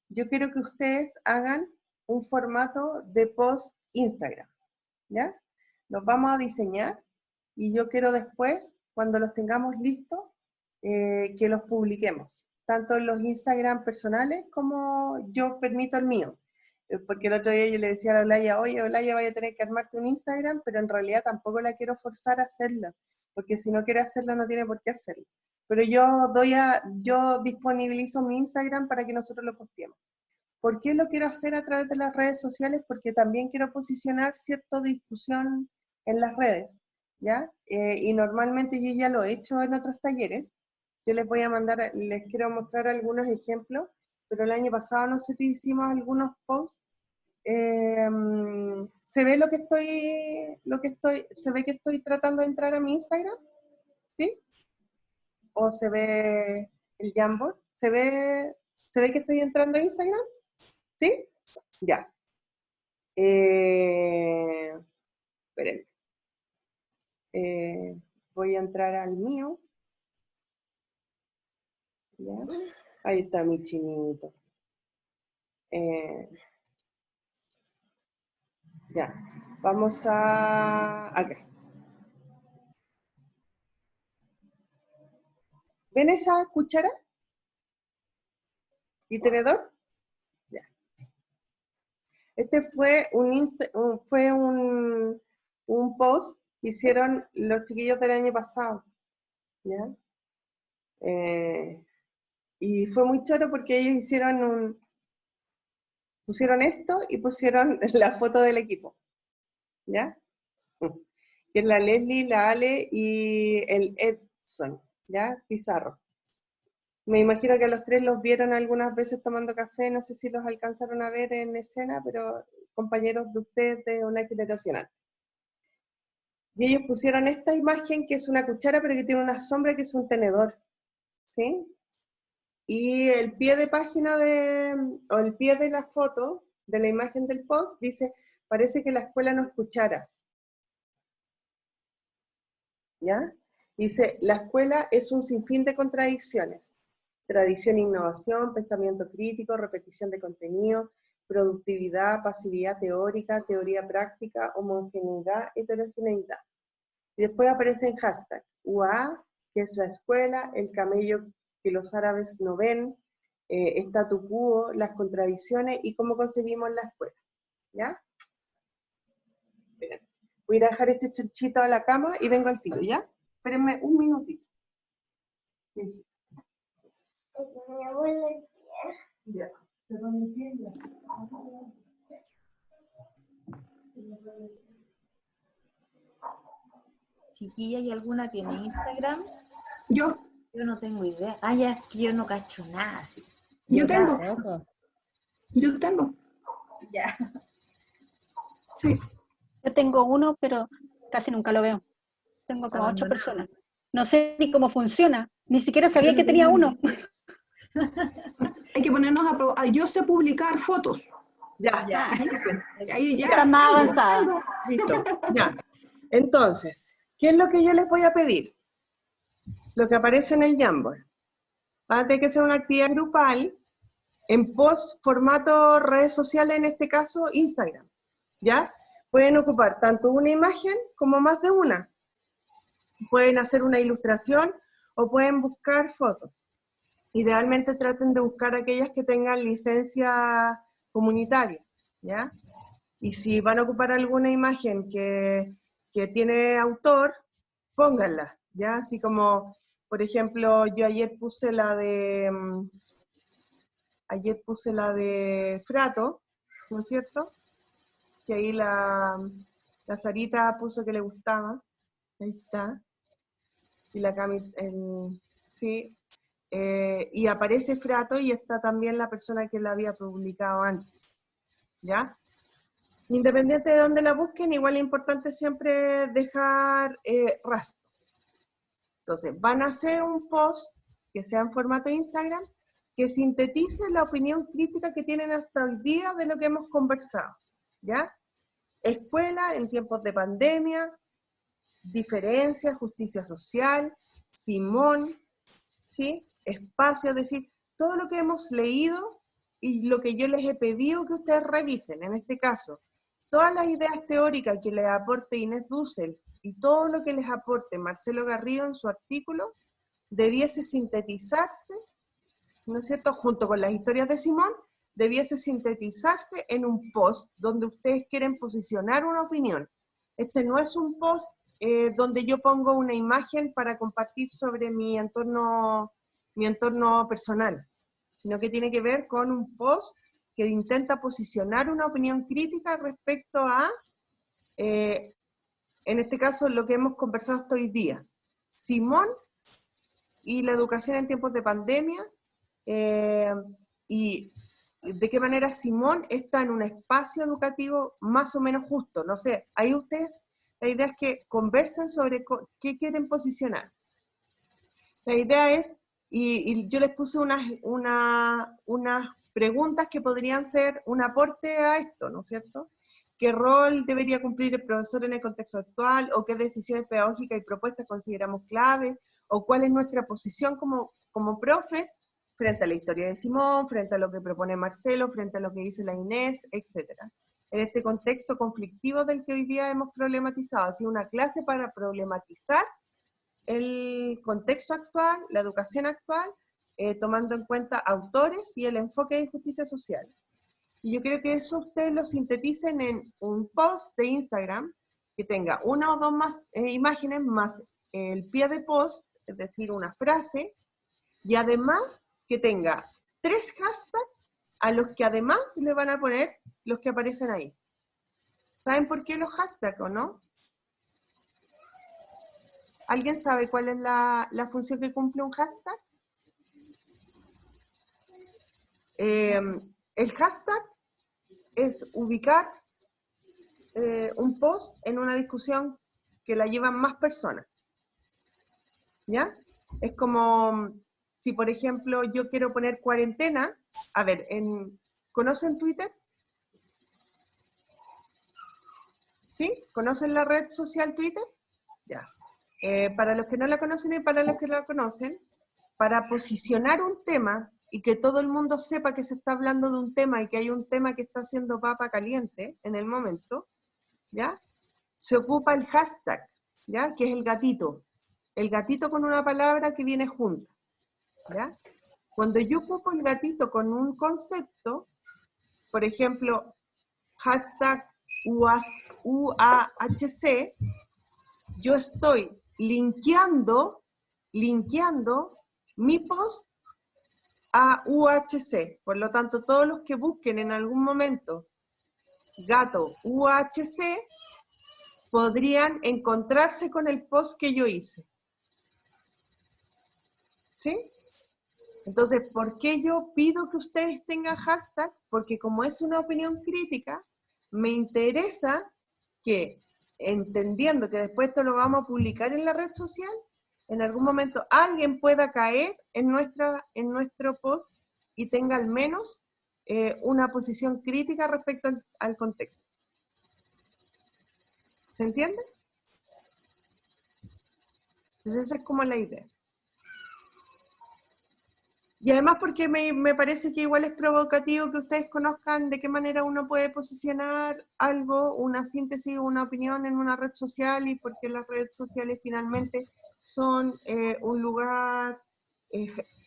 yo quiero que ustedes hagan un formato de post Instagram, ¿ya? Los vamos a diseñar y yo quiero después, cuando los tengamos listos, que los publiquemos, tanto los Instagram personales como yo permito el mío. Porque el otro día yo le decía a la Olaya, oye, Olaya, vaya a tener que armarte un Instagram, pero en realidad tampoco la quiero forzar a hacerlo, porque si no quiere hacerlo no tiene por qué hacerlo. Pero yo disponibilizo mi Instagram para que nosotros lo posteemos. ¿Por qué lo quiero hacer a través de las redes sociales? Porque también quiero posicionar cierta discusión en las redes, ¿ya? Y normalmente yo ya lo he hecho en otros talleres. Yo les quiero mostrar algunos ejemplos, pero el año pasado nosotros hicimos algunos posts. ¿Se ve se ve que estoy tratando de entrar a mi Instagram? ¿Sí? ¿O se ve el Jamboard? ¿Se ve que estoy entrando a Instagram? ¿Sí? Ya. Esperen. Voy a entrar al mío. ¿Ya? Ahí está mi chinito. Ya. Vamos a... Acá. ¿Ven esa cuchara? ¿Y tenedor? Ya. Este fue un post que hicieron los chiquillos del año pasado. ¿Ya? Y fue muy choro porque ellos pusieron esto y pusieron la foto del equipo. ¿Ya? Que es la Leslie, la Ale y el Edson, ¿ya? Pizarro. Me imagino que a los tres los vieron algunas veces tomando café, no sé si los alcanzaron a ver en escena, pero compañeros de ustedes de una generación antes. Y ellos pusieron esta imagen que es una cuchara, pero que tiene una sombra que es un tenedor, ¿sí? Y el pie de página o el pie de la foto, de la imagen del post, dice, parece que la escuela no es cuchara. ¿Ya? Dice, la escuela es un sinfín de contradicciones. Tradición e innovación, pensamiento crítico, repetición de contenido, productividad, pasividad teórica, teoría práctica, homogeneidad, heterogeneidad. Y después aparece en hashtag, UA, que es la escuela, el camello que los árabes no ven, statu quo, las contradicciones y cómo concebimos la escuela. ¿Ya? Esperen. Voy a ir a dejar este chanchito a la cama y vengo al tiro, ¿ya? Espérenme un minutito. Sí.
Mi abuela
Ya. Perdón, mi pie, ya.
Chiquilla, ¿y alguna tiene Instagram?
Yo
No tengo idea. Ah, ya, es que yo no cacho nada así.
tengo.
Loco.
Yo tengo.
Ya.
Sí.
Yo tengo uno, pero casi nunca lo veo. Tengo como 8 personas. No sé ni cómo funciona. Ni siquiera sabía que tenía uno.
Hay que ponernos a probar. Yo sé publicar fotos.
Ya.
Ya.
Ahí ya.
Está más avanzada.
Listo. Ya. Entonces, ¿qué es lo que yo les voy a pedir? Lo que aparece en el Jamboard. Va a tener que ser una actividad grupal en post formato redes sociales, en este caso Instagram. ¿Ya? Pueden ocupar tanto una imagen como más de una. Pueden hacer una ilustración o pueden buscar fotos. Idealmente traten de buscar aquellas que tengan licencia comunitaria, ¿ya? Y si van a ocupar alguna imagen que tiene autor, pónganla, ¿ya? Así como, por ejemplo, yo ayer puse la de Frato, ¿no es cierto? Que ahí la Sarita puso que le gustaba, ahí está, y la Cami, sí, y aparece Frato y está también la persona que la había publicado antes, ¿ya? Independiente de dónde la busquen, igual es importante siempre dejar rastro. Entonces, van a hacer un post que sea en formato Instagram, que sintetice la opinión crítica que tienen hasta hoy día de lo que hemos conversado, ¿ya? Escuela en tiempos de pandemia, diferencia, justicia social, Simón, ¿sí? Espacio, es decir, todo lo que hemos leído y lo que yo les he pedido que ustedes revisen, en este caso, todas las ideas teóricas que les aporte Inés Dussel y todo lo que les aporte Marcelo Garrido en su artículo, debiese sintetizarse ¿no es cierto?, junto con las historias de Simón, debiese sintetizarse en un post donde ustedes quieren posicionar una opinión. Este no es un post donde yo pongo una imagen para compartir sobre mi entorno personal, sino que tiene que ver con un post que intenta posicionar una opinión crítica respecto a, en este caso, lo que hemos conversado hasta hoy día. Simón y la educación en tiempos de pandemia, y de qué manera Simón está en un espacio educativo más o menos justo. No sé, ahí ustedes, la idea es que conversen sobre qué quieren posicionar. La idea es, y yo les puse unas preguntas que podrían ser un aporte a esto, ¿no es cierto? ¿Qué rol debería cumplir el profesor en el contexto actual? ¿O qué decisiones pedagógicas y propuestas consideramos clave? ¿O cuál es nuestra posición como profes frente a la historia de Simón, frente a lo que propone Marcelo, frente a lo que dice la Inés, etcétera? En este contexto conflictivo del que hoy día hemos problematizado, ha sido una clase para problematizar el contexto actual, la educación actual, tomando en cuenta autores y el enfoque de justicia social. Y yo creo que eso ustedes lo sinteticen en un post de Instagram que tenga una o dos más imágenes más el pie de post, es decir, una frase, y además que tenga 3 hashtags a los que además le van a poner los que aparecen ahí. ¿Saben por qué los hashtags o no? ¿Alguien sabe cuál es la función que cumple un hashtag? El hashtag es ubicar un post en una discusión que la llevan más personas. ¿Ya? Es como, si por ejemplo yo quiero poner cuarentena, a ver, ¿conocen Twitter? ¿Sí? ¿Conocen la red social Twitter? Ya. Para los que no la conocen y para los que la conocen, para posicionar un tema y que todo el mundo sepa que se está hablando de un tema y que hay un tema que está haciendo papa caliente en el momento, ¿ya? Se ocupa el hashtag, ¿ya? Que es el gatito con una palabra que viene junta, ¿ya? Cuando yo ocupo el gatito con un concepto, por ejemplo, hashtag UAHC, yo estoy linkeando mi post a UHC. Por lo tanto, todos los que busquen en algún momento gato UHC podrían encontrarse con el post que yo hice. ¿Sí? Entonces, ¿por qué yo pido que ustedes tengan hashtag? Porque como es una opinión crítica, me interesa que, entendiendo que después esto lo vamos a publicar en la red social, en algún momento alguien pueda caer en nuestro post y tenga al menos una posición crítica respecto al contexto. ¿Se entiende? Entonces esa es como la idea. Y además porque me parece que igual es provocativo que ustedes conozcan de qué manera uno puede posicionar algo, una síntesis, una opinión en una red social, y porque las redes sociales finalmente son un lugar,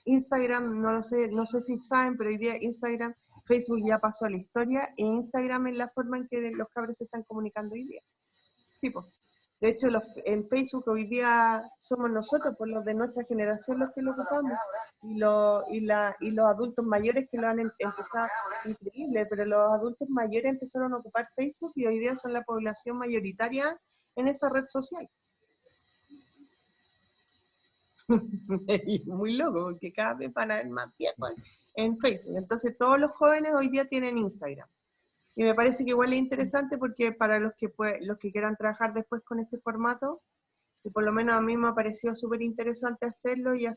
Instagram, no sé si saben, pero hoy día Instagram, Facebook ya pasó a la historia, e Instagram es la forma en que los cabros se están comunicando hoy día. Sí, pues. De hecho, el Facebook hoy día somos nosotros, por los de nuestra generación, los que lo ocupamos. Y los adultos mayores que lo han empezado, increíble, pero los adultos mayores empezaron a ocupar Facebook y hoy día son la población mayoritaria en esa red social. Muy loco, porque cada vez van a haber más viejos en Facebook. Entonces todos los jóvenes hoy día tienen Instagram. Y me parece que igual es interesante porque para los que quieran trabajar después con este formato, y por lo menos a mí me ha parecido súper interesante hacerlo, y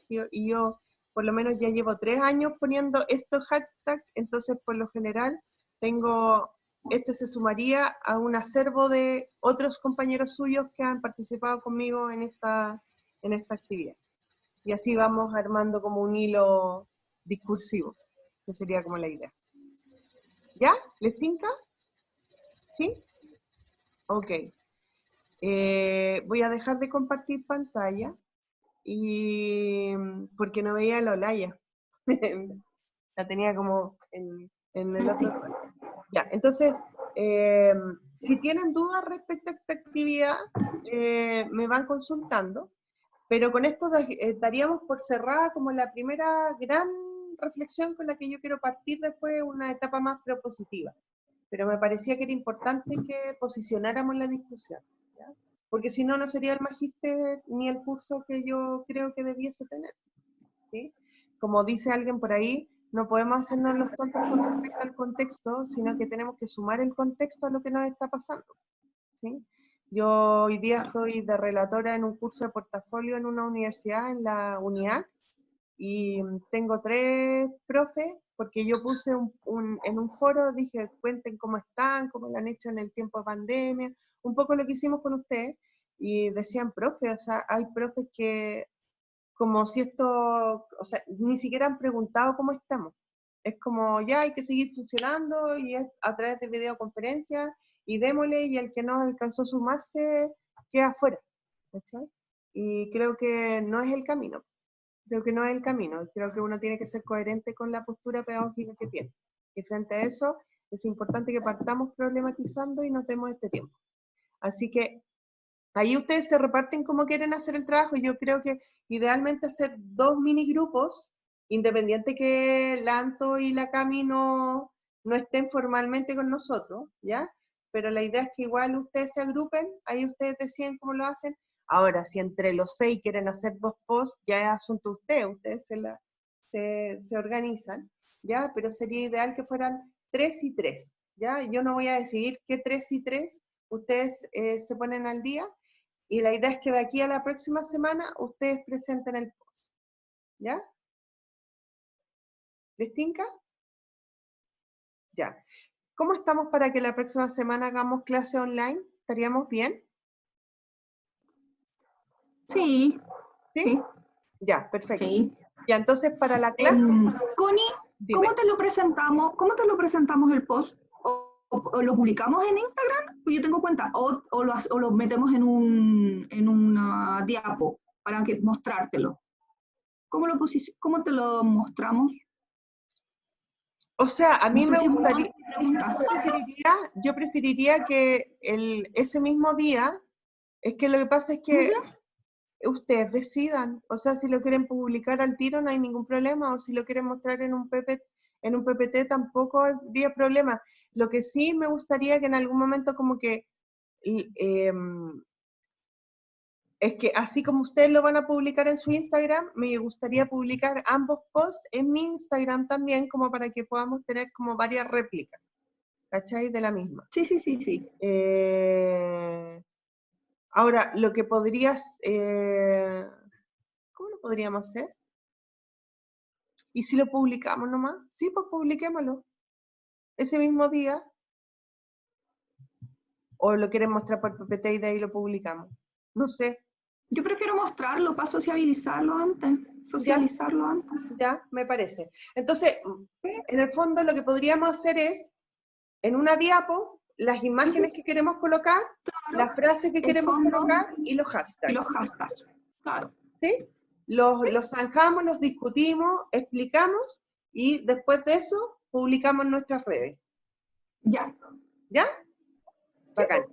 yo por lo menos ya llevo 3 años poniendo estos hashtags, entonces por lo general este se sumaría a un acervo de otros compañeros suyos que han participado conmigo en esta actividad. Y así vamos armando como un hilo discursivo, que sería como la idea. ¿Ya? ¿Les tinca? ¿Sí? Ok. Voy a dejar de compartir pantalla porque no veía a la Olaya. La tenía como en el otro. Ya, entonces, si tienen dudas respecto a esta actividad, me van consultando, pero con esto daríamos por cerrada como la primera gran reflexión con la que yo quiero partir después, una etapa más propositiva. Pero me parecía que era importante que posicionáramos la discusión, ¿ya? Porque si no, no sería el magíster ni el curso que yo creo que debiese tener, ¿sí? Como dice alguien por ahí, no podemos hacernos los tontos con respecto al contexto, sino que tenemos que sumar el contexto a lo que nos está pasando, ¿sí? Yo hoy día estoy de relatora en un curso de portafolio en una universidad, en la UNIAC, y tengo 3 profes, porque yo puse en un foro, dije, cuenten cómo están, cómo lo han hecho en el tiempo de pandemia, un poco lo que hicimos con ustedes, y decían, profe, o sea, hay profes que, como si esto, o sea, ni siquiera han preguntado cómo estamos. Es como, ya hay que seguir funcionando, y es a través de videoconferencias, y démosle, y el que no alcanzó a sumarse, queda afuera, ¿cachai? Y creo que no es el camino. Creo que no es el camino, creo que uno tiene que ser coherente con la postura pedagógica que tiene. Y frente a eso, es importante que partamos problematizando y nos demos este tiempo. Así que ahí ustedes se reparten cómo quieren hacer el trabajo, y yo creo que idealmente hacer 2 mini grupos, independiente que la Anto y la Cami no estén formalmente con nosotros, ¿ya? Pero la idea es que igual ustedes se agrupen, ahí ustedes deciden cómo lo hacen. Ahora, si entre los 6 quieren hacer 2 posts, ya es asunto de ustedes se organizan, ¿ya? Pero sería ideal que fueran 3 y 3, ¿ya? Yo no voy a decidir qué 3 y 3, ustedes se ponen al día, y la idea es que de aquí a la próxima semana ustedes presenten el post, ¿ya? ¿Les tinca? Ya. ¿Cómo estamos para que la próxima semana hagamos clase online? ¿Estaríamos bien?
Sí,
¿Sí?
sí,
Ya, perfecto.
sí.
Ya, entonces para la clase,
Connie,
dime.
¿cómo te lo presentamos? ¿Cómo te lo presentamos el post? ¿O lo publicamos en Instagram? Pues yo tengo cuenta. ¿O lo metemos en una diapo para mostrártelo? ¿Cómo te lo mostramos?
O sea, a
No
mí
sé
me
si es una
gustaría,
pregunta.
yo preferiría que ese mismo día, es que lo que pasa es que ustedes decidan, o sea, si lo quieren publicar al tiro no hay ningún problema, o si lo quieren mostrar en un PPT tampoco habría problema. Lo que sí me gustaría que en algún momento como que, es que así como ustedes lo van a publicar en su Instagram, me gustaría publicar ambos posts en mi Instagram también, como para que podamos tener como varias réplicas, ¿cachai? De la misma.
Sí, sí, sí, sí.
Ahora, lo que podrías, ¿cómo lo podríamos hacer? ¿Y si lo publicamos nomás? Sí, pues publiquémoslo. Ese mismo día. ¿O lo quieren mostrar por PPT y de ahí lo publicamos? No sé.
Yo prefiero mostrarlo para socializarlo antes. Socializarlo antes.
Ya, me parece. Entonces, en el fondo lo que podríamos hacer es, en una diapo, las imágenes que queremos colocar, las frases que
El
queremos
fondo
colocar y los
y
hashtags.
los hashtags. Claro.
¿Sí? Los zanjamos, los discutimos, explicamos, y después de eso publicamos en nuestras redes.
Ya.
¿Ya? Bacán.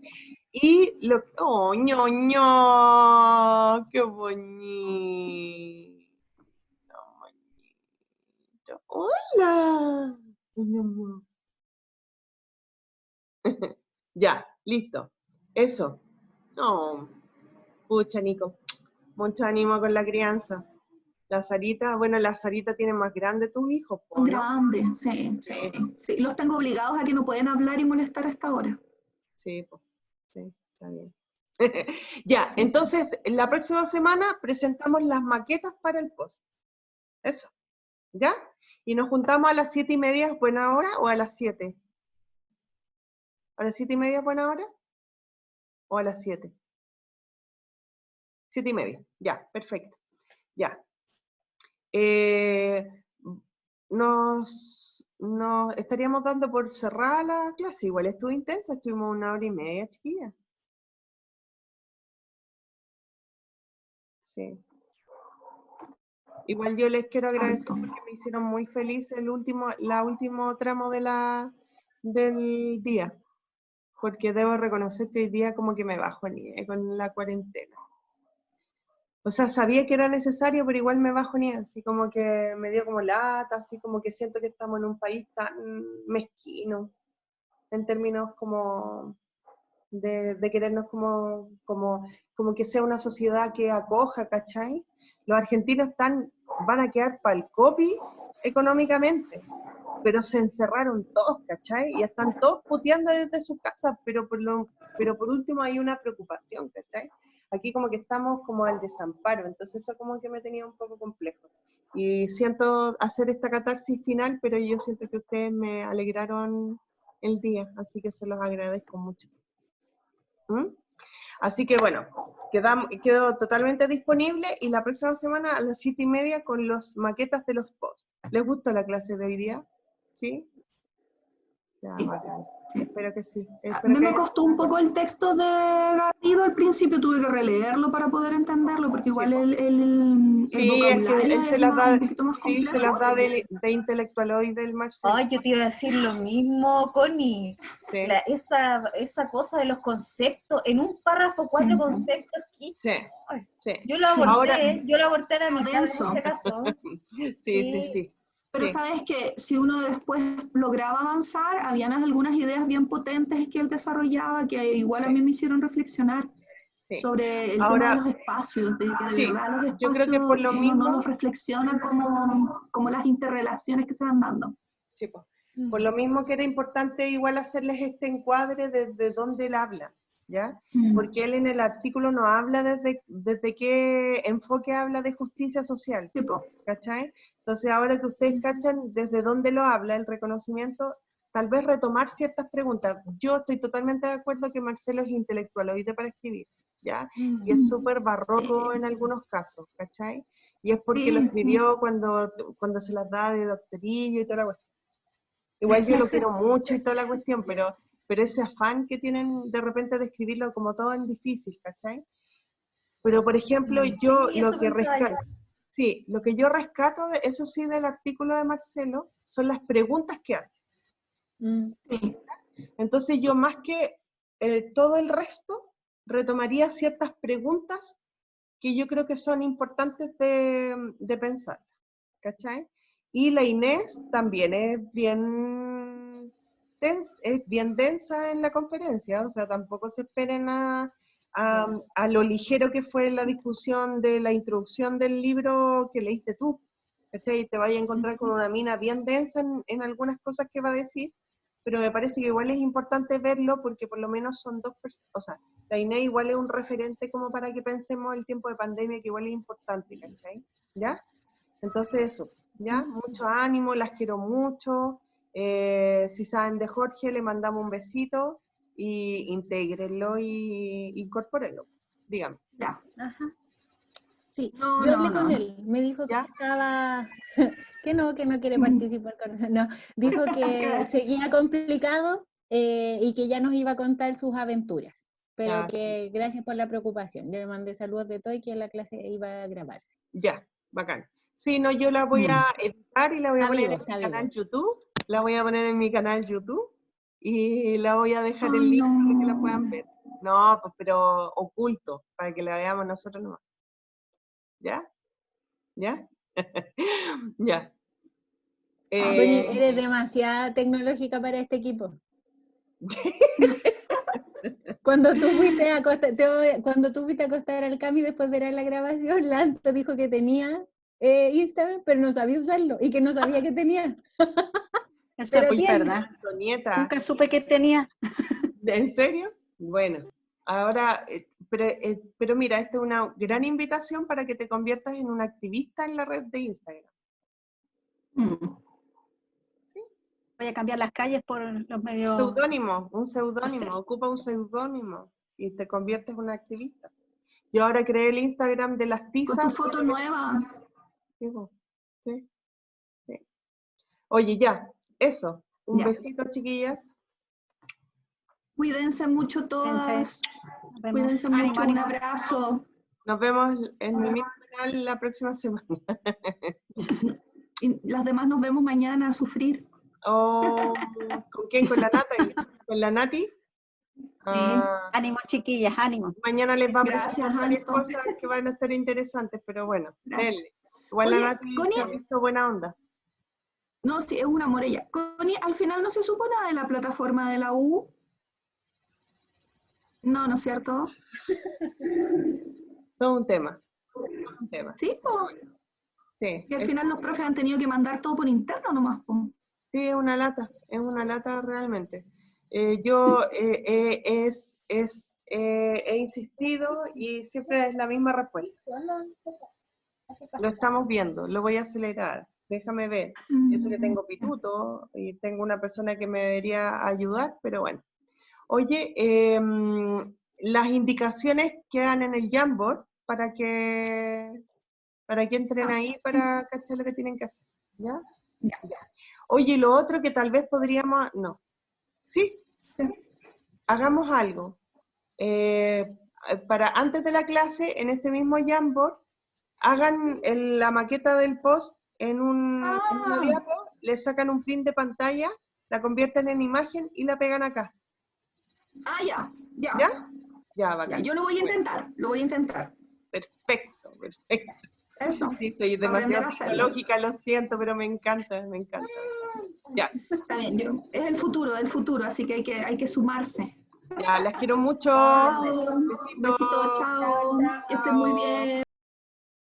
Y lo... ¡Oh, ñoño! ¡Qué bonito! Bonito. ¡Hola! Mi amor. Ya, listo. Eso. No, pucha, Nico. Mucho ánimo con la crianza. La Sarita, bueno, la Sarita tiene más grande tus hijos, ¿no?
Grande, sí, sí, sí. Los tengo obligados a que no pueden hablar y molestar a esta hora.
Sí, pues. Sí, está bien. Ya, entonces, la próxima semana presentamos las maquetas para el post. Eso. ¿Ya? Y nos juntamos a las 7:30, ¿buena hora? ¿O a las 7? ¿A las 7:30 buena hora? ¿O a las 7? 7:30. Ya, perfecto. Ya. Nos estaríamos dando por cerrada la clase. Igual estuvo intensa, estuvimos 1 hora y media, chiquilla. Sí. Igual yo les quiero agradecer
Harto.
porque me hicieron muy feliz el último tramo del día. Porque debo reconocer que hoy día como que me bajoneé con la cuarentena. O sea, sabía que era necesario, pero igual me bajoneé, así como que me dio como lata, así como que siento que estamos en un país tan mezquino, en términos como de querernos como que sea una sociedad que acoja, ¿cachai? Los argentinos van a quedar para el copy económicamente, pero se encerraron todos, ¿cachai? Y están todos puteando desde sus casas, pero por último hay una preocupación, ¿cachai? Aquí como que estamos como al desamparo, entonces eso como que me tenía un poco complejo. Y siento hacer esta catarsis final, pero yo siento que ustedes me alegraron el día, así que se los agradezco mucho. ¿Mm? Así que bueno, quedó totalmente disponible y la próxima semana a las 7:30 con los maquetas de los posts. ¿Les gustó la clase de hoy día? ¿Sí? Ya,
Sí.
bacán.
Sí.
Espero que sí.
A
Espero
mí
que
me
haya
costó
sido
un
bueno.
poco el texto de Garrido al principio, tuve que releerlo para poder entenderlo, porque
Sí,
igual
po.
el
Sí, es que
vocabulario
él se
es
las da,
un poquito más
sí, se
complejo.
las da de intelectualoide del Marcelo.
Ay, yo te iba a decir lo mismo, Connie.
Sí,
Esa cosa de los conceptos, en un párrafo, 4
Sí, sí.
conceptos, ¿qué?
sí,
Ay,
sí.
yo lo
Ahora,
aborté a la mitad en
Denso.
ese caso.
sí.
Pero
Sí.
sabes que si uno después lograba avanzar, habían algunas ideas bien potentes que él desarrollaba que igual a
Sí.
mí me hicieron reflexionar
Sí.
sobre el tema de
Ahora,
los espacios, de que de
sí,
verdad los
yo creo que por
espacios
lo
uno no
mismo,
los reflexiona como las interrelaciones que se van dando.
sí, por lo mismo que era importante igual hacerles este encuadre desde dónde él habla, ¿ya? Porque él en el artículo no habla desde qué enfoque habla de justicia social,
Tipo,
¿cachai? Entonces ahora que ustedes cachan desde dónde lo habla, el reconocimiento, tal vez retomar ciertas preguntas. Yo estoy totalmente de acuerdo que Marcelo es intelectualoide para escribir, ¿ya? Y es súper barroco en algunos casos, ¿cachai? Y es porque lo escribió cuando se las da de doctorillo y toda la cuestión. Igual yo lo quiero mucho y toda la cuestión, pero ese afán que tienen de repente de escribirlo como todo en difícil, ¿cachai? Pero por ejemplo, yo
Sí, eso pensaba yo.
sí, lo que yo rescato, eso sí, del artículo de Marcelo, son las preguntas que hace.
sí.
Entonces yo más que todo el resto, retomaría ciertas preguntas que yo creo que son importantes de pensar, ¿cachai? Y la Inés también es bien densa en la conferencia, o sea, tampoco se esperen a lo ligero que fue la discusión de la introducción del libro que leíste tú, ¿cachai? Te vayas a encontrar con una mina bien densa en algunas cosas que va a decir, pero me parece que igual es importante verlo porque por lo menos son dos personas, o sea, la Inés igual es un referente como para que pensemos el tiempo de pandemia, que igual es importante, ¿cachai? ¿Ya? Entonces eso, ¿ya? Mucho ánimo, las quiero mucho. Si saben de Jorge, le mandamos un besito y intégrenlo y incorpórenlo. Dígame,
Ya.
Ajá. Sí,
No,
yo
no,
hablé con
no.
él, me dijo que
¿ya?
estaba, que no quiere participar con nosotros, no, dijo que seguía complicado y que ya nos iba a contar sus aventuras, pero
Ah, sí.
que gracias por la preocupación. Yo le mandé saludos de todo y que la clase iba a grabarse.
Ya, bacán. Sí, no, yo la voy a editar y la voy a
Está
poner
vivo,
en mi
está
canal
vivo.
YouTube. La voy a poner en mi canal YouTube y la voy a dejar el
Ay,
link para que la
no.
puedan ver. No, pues, pero oculto, para que la veamos nosotros nomás. ¿Ya? ¿Ya? Ya.
Connie, eres demasiada tecnológica para este equipo. Cuando tú fuiste a acostar al Cami después de ver la grabación, Lanto dijo que tenía Instagram, pero no sabía usarlo y que no sabía que tenía.
Eso
Pero
es
Oye,
tiene.
verdad.
Antonieta,
Nunca supe que tenía.
¿en serio? Bueno, ahora, pero mira, esta es una gran invitación para que te conviertas en un activista en la red de Instagram.
Voy a cambiar las calles por los medios
Un seudónimo,
sociales.
ocupa un seudónimo y te conviertes en un activista. Yo ahora creé el Instagram de las
Con
tizas.
tu foto nueva.
Sí, sí. Oye, ya, eso. Un
Ya.
besito, chiquillas.
Cuídense mucho todas.
Nos vemos.
Cuídense
Ánimo,
mucho. Un
ánimo.
abrazo.
Nos vemos en el mismo final la próxima semana.
Y las demás nos vemos mañana a sufrir.
Oh, ¿con quién? ¿Con la Nati? ¿Con la Nati? Ah,
Ánimo, chiquillas, ánimo.
mañana les va a
Gracias,
presentar varias
Anto.
cosas que van a estar interesantes, pero bueno,
Gracias.
denle. Igual
Oye,
la Nati
Connie.
se ha visto buena onda.
No, sí, es una morella. Connie, al final no se supo nada de la plataforma de la U. No, ¿no es cierto?
Todo un tema. Todo un tema.
Sí, po.
Sí,
Y al final los profes han tenido que mandar todo por interno nomás, po.
sí, es una lata realmente. He insistido y siempre es la misma respuesta. Lo estamos viendo, lo voy a acelerar, déjame ver. Eso que tengo pituto y tengo una persona que me debería ayudar, pero bueno. Oye, las indicaciones quedan en el Jamboard para que entren ahí para cachar lo que tienen que hacer, ¿ya?
Ya.
Oye, lo otro que tal vez podríamos, no. Sí, hagamos algo. Para antes de la clase, en este mismo Jamboard, hagan la maqueta del post en una diapo, le sacan un print de pantalla, la convierten en imagen y la pegan acá.
Ah, ya, ya.
¿Ya? Ya,
Ya,
bacán.
yo lo voy a intentar, lo voy a intentar.
Perfecto, perfecto.
Eso.
Sí, soy
Aprender
demasiado
a hacerlo.
tecnológica, lo siento, pero me encanta, me encanta. Ya,
Está bien, es el futuro, así que hay que sumarse.
ya, las quiero mucho.
Chao.
Besitos.
Besitos, chao. Que estén muy bien.